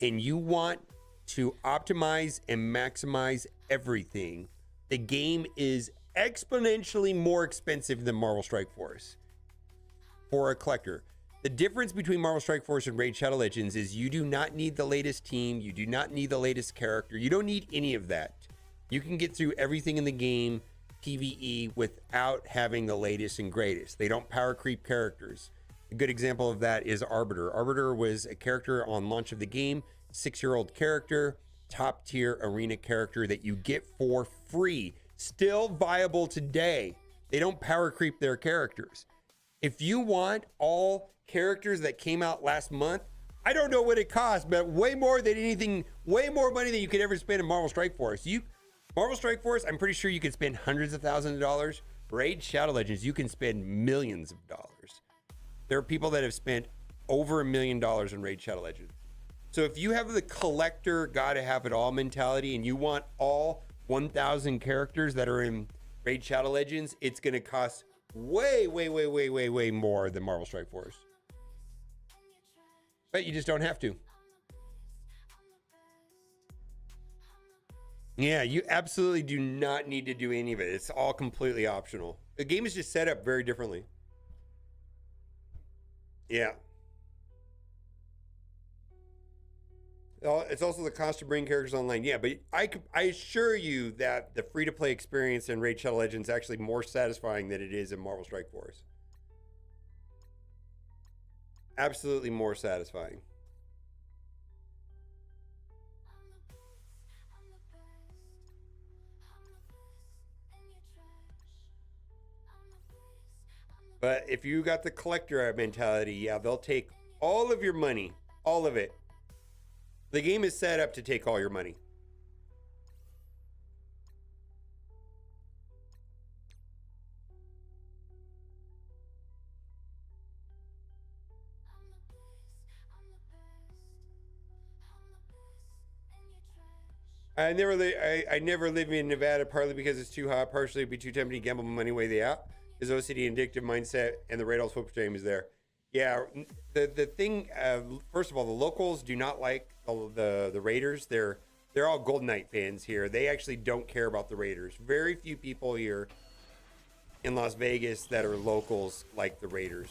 and you want to optimize and maximize everything, the game is exponentially more expensive than Marvel Strike Force for a collector. The difference between Marvel Strike Force and Raid Shadow Legends is you do not need the latest team. You do not need the latest character. You don't need any of that. You can get through everything in the game PvE without having the latest and greatest. They don't power creep characters. A good example of that is Arbiter. Arbiter was a character on launch of the game, 6-year-old character, top tier arena character that you get for free. Still viable today. They don't power creep their characters. If you want all characters that came out last month, I don't know what it costs, but way more than anything, way more money than you could ever spend in Marvel Strike Force. Marvel Strike Force, I'm pretty sure you could spend hundreds of thousands of dollars. Raid Shadow Legends, you can spend millions of dollars. There are people that have spent over $1 million in Raid Shadow Legends. So if you have the collector, gotta have it all mentality, and you want all 1,000 characters that are in Raid Shadow Legends, it's gonna cost way more than Marvel Strike Force. But you just don't have to. Yeah, you absolutely do not need to do any of it. It's all completely optional. The game is just set up very differently. Yeah. It's also the cost to bring characters online. Yeah, but I assure you that the free-to-play experience in Raid Shadow Legends is actually more satisfying than it is in Marvel Strike Force. Absolutely more satisfying. But if you got the collector mentality, yeah, they'll take all of your money, all of it. The game is set up to take all your money. I never live in Nevada, partly because it's too hot, partially it'd be too tempting to gamble my money way they out. His OCD and addictive mindset, and the Radol's football team is there. Yeah, the thing, first of all, the locals do not like the Raiders. They're all Golden Knight fans here. They actually don't care about the Raiders. Very few people here in Las Vegas that are locals like the Raiders.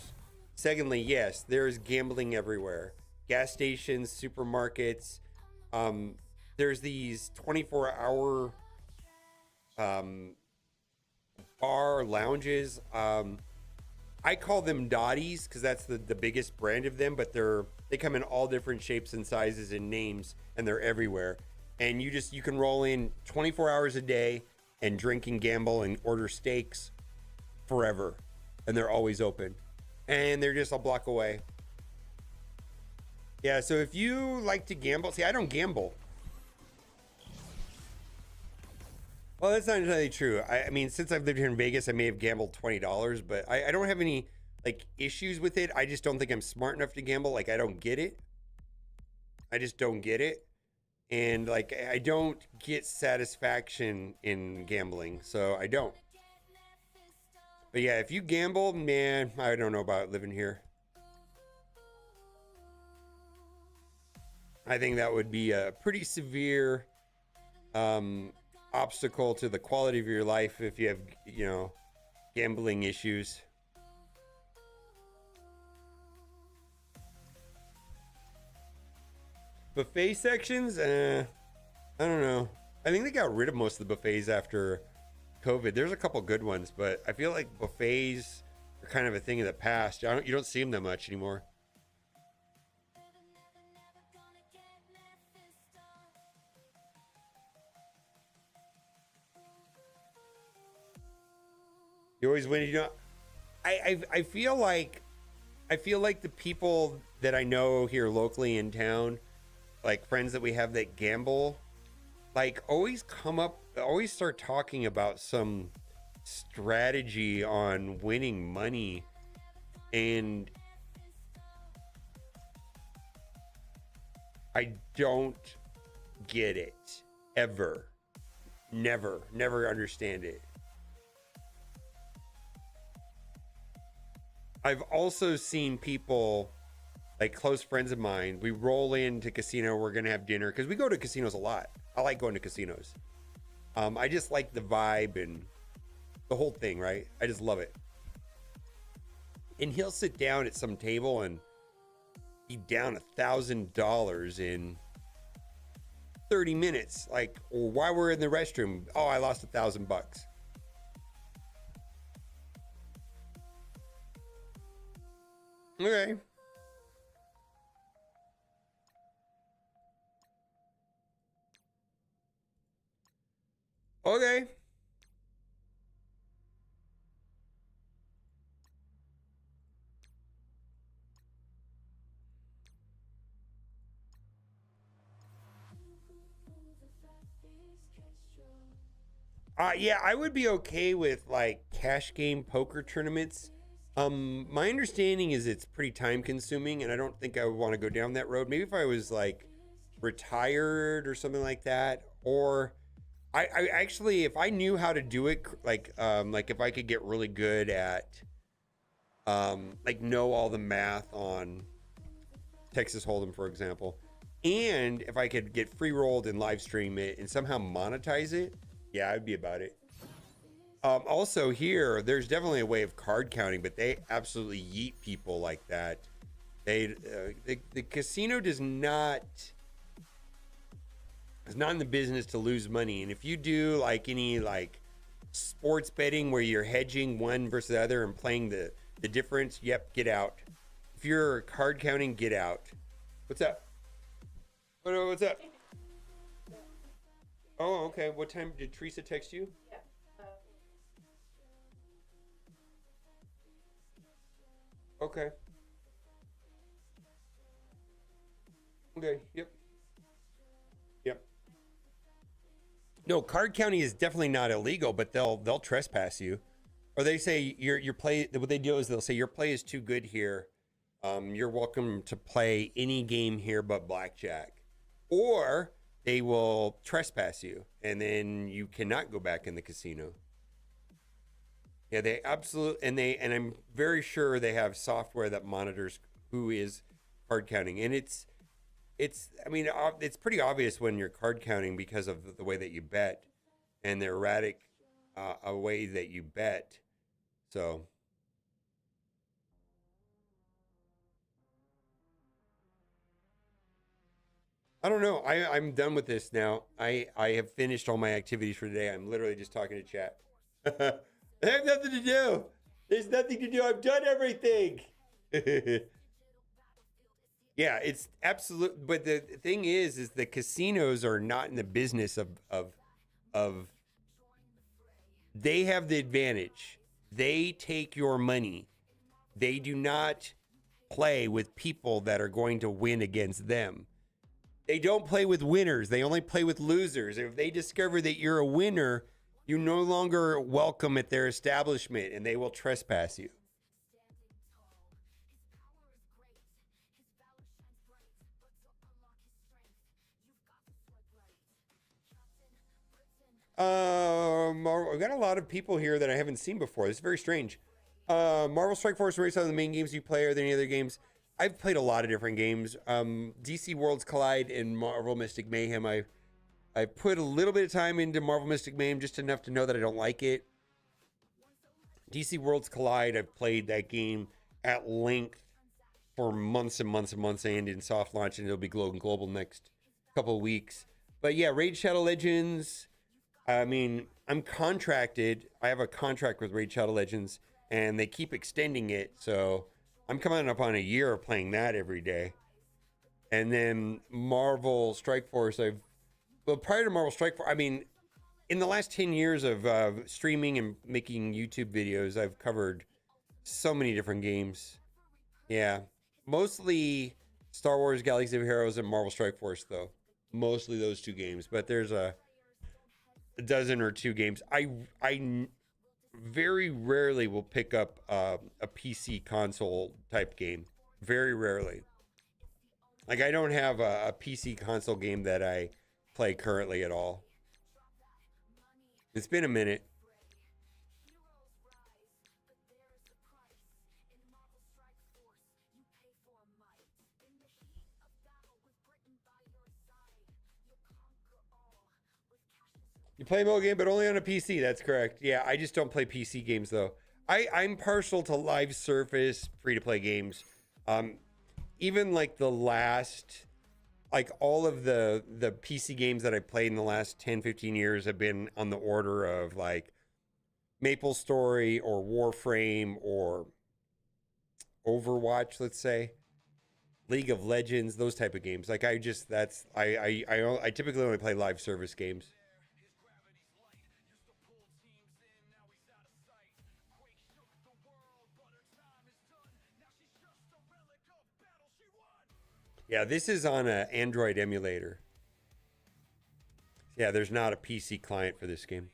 Secondly, yes, there's gambling everywhere. Gas stations, supermarkets. There's these 24-hour bar lounges. I call them Dotties because that's the biggest brand of them, but they come in all different shapes and sizes and names, and they're everywhere. And you can roll in 24 hours a day and drink and gamble and order steaks forever, and they're always open, and they're just a block away. Yeah, so if you like to gamble, see, I don't gamble. Well, that's not entirely true. I mean, since I've lived here in Vegas, I may have gambled $20, but I don't have any like issues with it. I just don't think I'm smart enough to gamble. Like, I don't get it. I just don't get it. And like, I don't get satisfaction in gambling, so I don't. But yeah, if you gamble, man, I don't know about living here. I think that would be a pretty severe obstacle to the quality of your life if you have, gambling issues. Buffet sections? I don't know. I think they got rid of most of the buffets after COVID. There's a couple good ones, but I feel like buffets are kind of a thing of the past. You don't see them that much anymore. You always win. I feel like the people that I know here locally in town, like friends that we have that gamble, like always start talking about some strategy on winning money, and I don't get it ever. Never understand it. I've also seen people, like close friends of mine, we roll into casino, we're going to have dinner, because we go to casinos a lot. I like going to casinos. I just like the vibe and the whole thing, right? I just love it. And he'll sit down at some table and be down $1,000 in 30 minutes. Like, while we're in the restroom, oh, I lost $1,000. Okay. Okay. Yeah, I would be okay with like cash game poker tournaments. My understanding is it's pretty time consuming, and I don't think I would want to go down that road. Maybe if I was like retired or something like that, or I actually, if I knew how to do it, like if I could get really good at, like know all the math on Texas Hold'em, for example, and if I could get free rolled and live stream it and somehow monetize it, yeah, I'd be about it. Also here, there's definitely a way of card counting, but they absolutely yeet people like that. The casino is not in the business to lose money. And if you do like any like sports betting where you're hedging one versus the other and playing the difference, yep, get out. If you're card counting, get out. What's up? What's up? Oh, okay. What time did Teresa text you? Okay. Okay. Yep. No, card counting is definitely not illegal, but they'll trespass you, or they say your play. What they do is they'll say your play is too good here. You're welcome to play any game here but blackjack, or they will trespass you, and then you cannot go back in the casino. Yeah, they absolutely, and I'm very sure they have software that monitors who is card counting, and I mean, it's pretty obvious when you're card counting because of the way that you bet and the erratic way that you bet. So I don't know. I'm done with this now. I have finished all my activities for today. I'm literally just talking to chat. I have nothing to do. There's nothing to do. I've done everything. Yeah, it's absolute. But the thing is the casinos are not in the business of. They have the advantage. They take your money. They do not play with people that are going to win against them. They don't play with winners. They only play with losers. If they discover that you're a winner, you're no longer welcome at their establishment and they will trespass you. We've got a lot of people here that I haven't seen before. This is very strange. Marvel Strike Force Race are the main games you play. Are there any other games? I've played a lot of different games. DC Worlds Collide and Marvel Mystic Mayhem. I put a little bit of time into Marvel Mystic Mayhem, just enough to know that I don't like it. DC Worlds Collide, I've played that game at length for months and months and months, and in soft launch, and it'll be global next couple of weeks. But yeah, Raid Shadow Legends. I mean, I'm contracted. I have a contract with Raid Shadow Legends, and they keep extending it. So I'm coming up on a year of playing that every day. And then Marvel Strike Force, prior to Marvel Strike Force, I mean, in the last 10 years of streaming and making YouTube videos, I've covered so many different games. Yeah, mostly Star Wars Galaxy of Heroes and Marvel Strike Force, though. Mostly those two games, but there's a dozen or two games. I very rarely will pick up a PC console type game. Very rarely. Like, I don't have a PC console game that I play currently at all. It's been a minute. You play a mobile game, but only on a PC. That's correct. Yeah, I just don't play PC games, though. I'm partial to live service, free-to-play games. Even like the last, like all of the PC games that I played in the last 10, 15 years have been on the order of like MapleStory or Warframe or Overwatch, let's say. League of Legends, those type of games. Like I typically only play live service games. Yeah, this is on an Android emulator. Yeah, there's not a PC client for this game.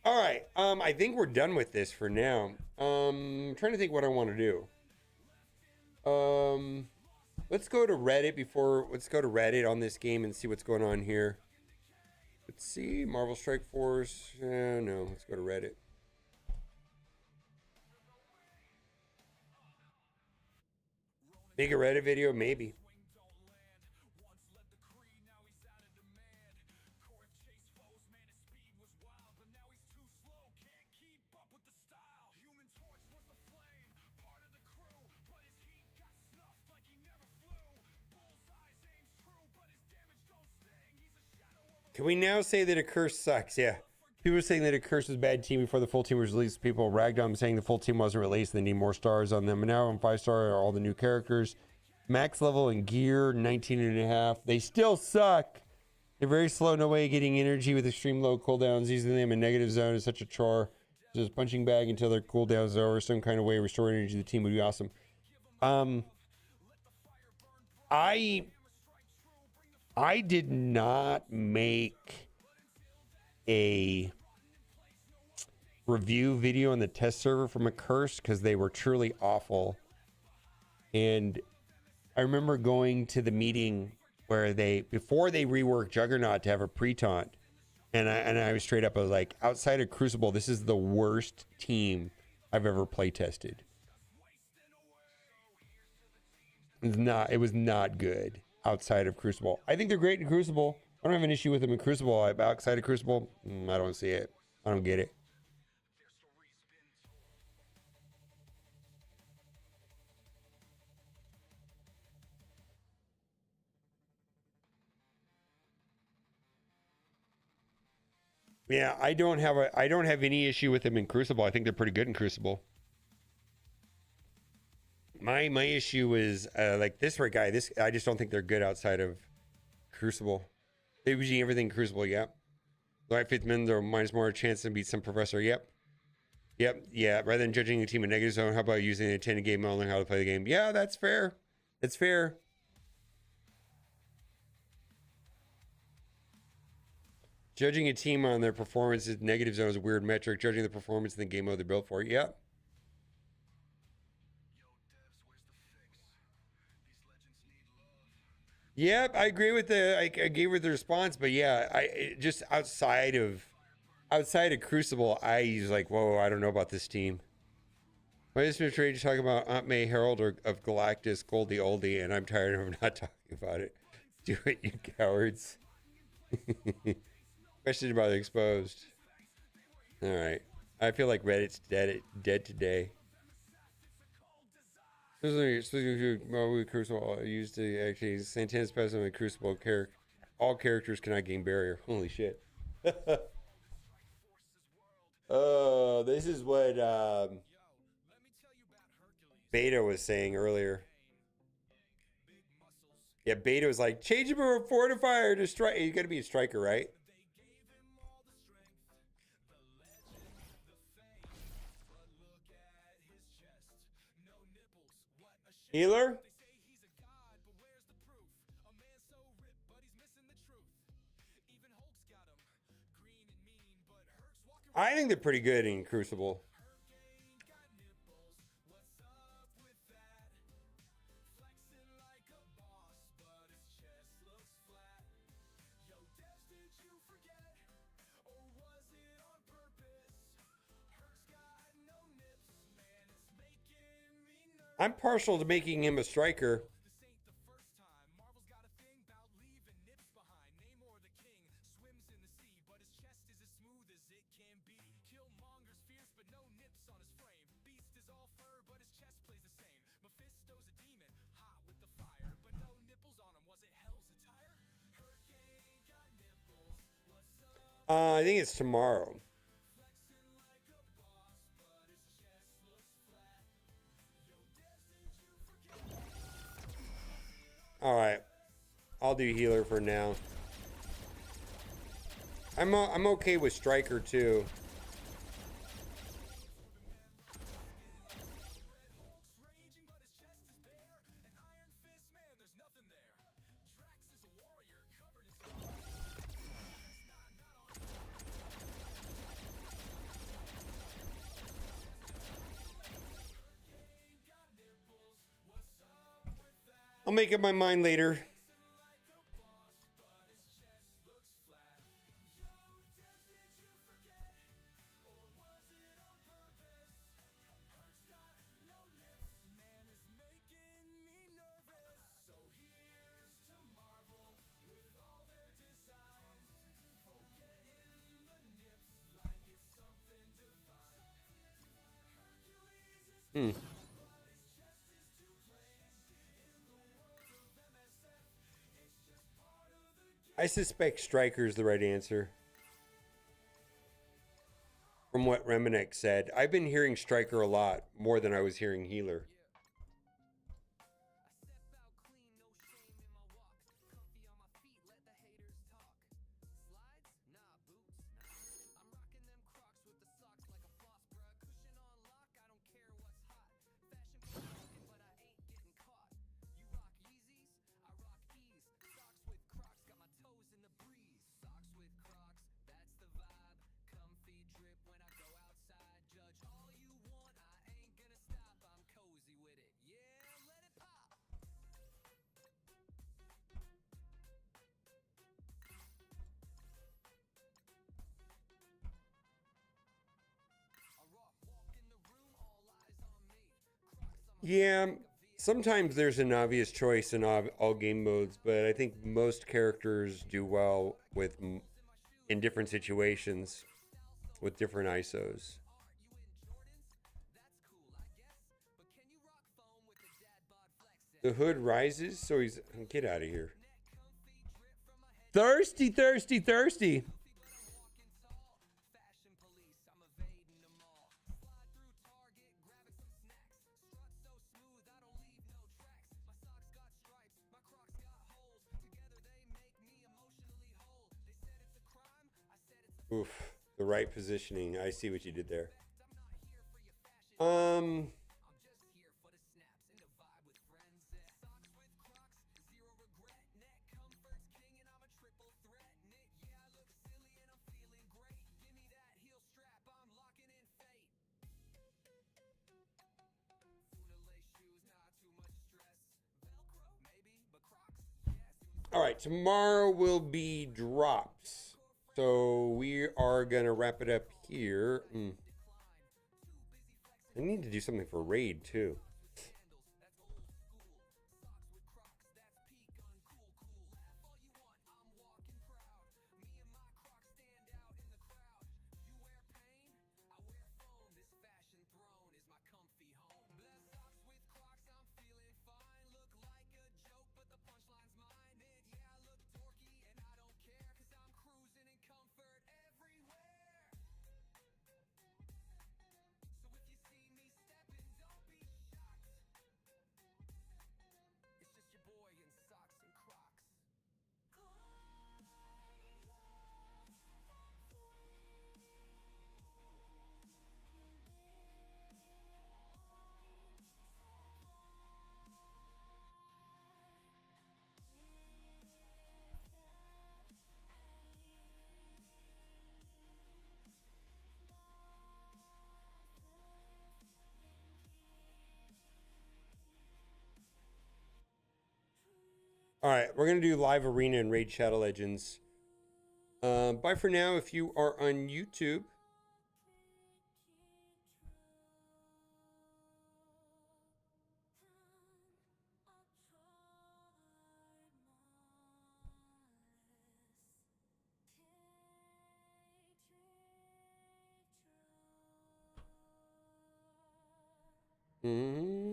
All right, I think we're done with this for now. I'm trying to think what I want to do. Let's go to Reddit let's go to Reddit on this game and see what's going on here. Let's see, Marvel Strike Force. No, let's go to Reddit. Make a Reddit video, maybe. Can we now say that a curse sucks? Yeah. People were saying that a curse was a bad team before the full team was released. People ragged on them saying the full team wasn't released. They need more stars on them. And now on 5-star are all the new characters. Max level and gear, 19.5. They still suck. They're very slow. No way of getting energy with extreme low cooldowns. Using them in negative zone is such a chore. Just punching bag until their cooldowns are over. Some kind of way to restore energy to the team would be awesome. I did not make a review video on the test server from a curse because they were truly awful. And I remember going to the meeting where before they reworked Juggernaut to have a pre-taunt, and I was straight up, I was like, outside of Crucible, this is the worst team I've ever play tested. It was not good outside of Crucible. I think they're great in Crucible. I don't have an issue with them in Crucible. Outside of Crucible, I don't see it. I don't get it. Yeah, I don't have any issue with them in Crucible. I think they're pretty good in Crucible. My issue is like this right guy. I just don't think they're good outside of Crucible. They usually everything Crucible. Yep. The right fifth men, they're minus more chance to beat some professor. Yep. Yep. Yeah. Rather than judging a team in negative zone, how about using the attended game model and how to play the game? Yeah, that's fair. That's fair. Judging a team on their performance in negative zone is a weird metric. Judging the performance in the game mode they're built for. Yep. Yep, I agree with I agree with the response, but yeah, just outside of Crucible, I was like, whoa, I don't know about this team. Why is Mr. Trade talking about Aunt May Herald of Galactus, Goldie Oldie, and I'm tired of not talking about it. Do it, you cowards. Question about exposed. All right, I feel like Reddit's dead today. Crucible used to actually Santana's specimen Crucible character. All characters cannot gain barrier. Holy shit. Oh, this is what Beta was saying earlier. Yeah, Beta was like, change him from a fortifier to strike. You gotta be a striker, right? Healer? I think they're pretty good in Crucible. I'm partial to making him a striker. I think it's tomorrow. All right, I'll do healer for now. I'm okay with striker too. I'll make up my mind later. I suspect striker is the right answer. From what Remenek said, I've been hearing striker a lot more than I was hearing healer. Yeah, sometimes there's an obvious choice in all game modes, but I think most characters do well with in different situations with different ISOs. The hood rises, so he's get out of here. Thirsty, thirsty, thirsty. Oof, the right positioning. I see what you did there. All right, tomorrow will be drops. So we are going to wrap it up here. I need to do something for Raid, too. All right, we're going to do live arena and Raid Shadow Legends. Bye for now if you are on YouTube. Mm-hmm.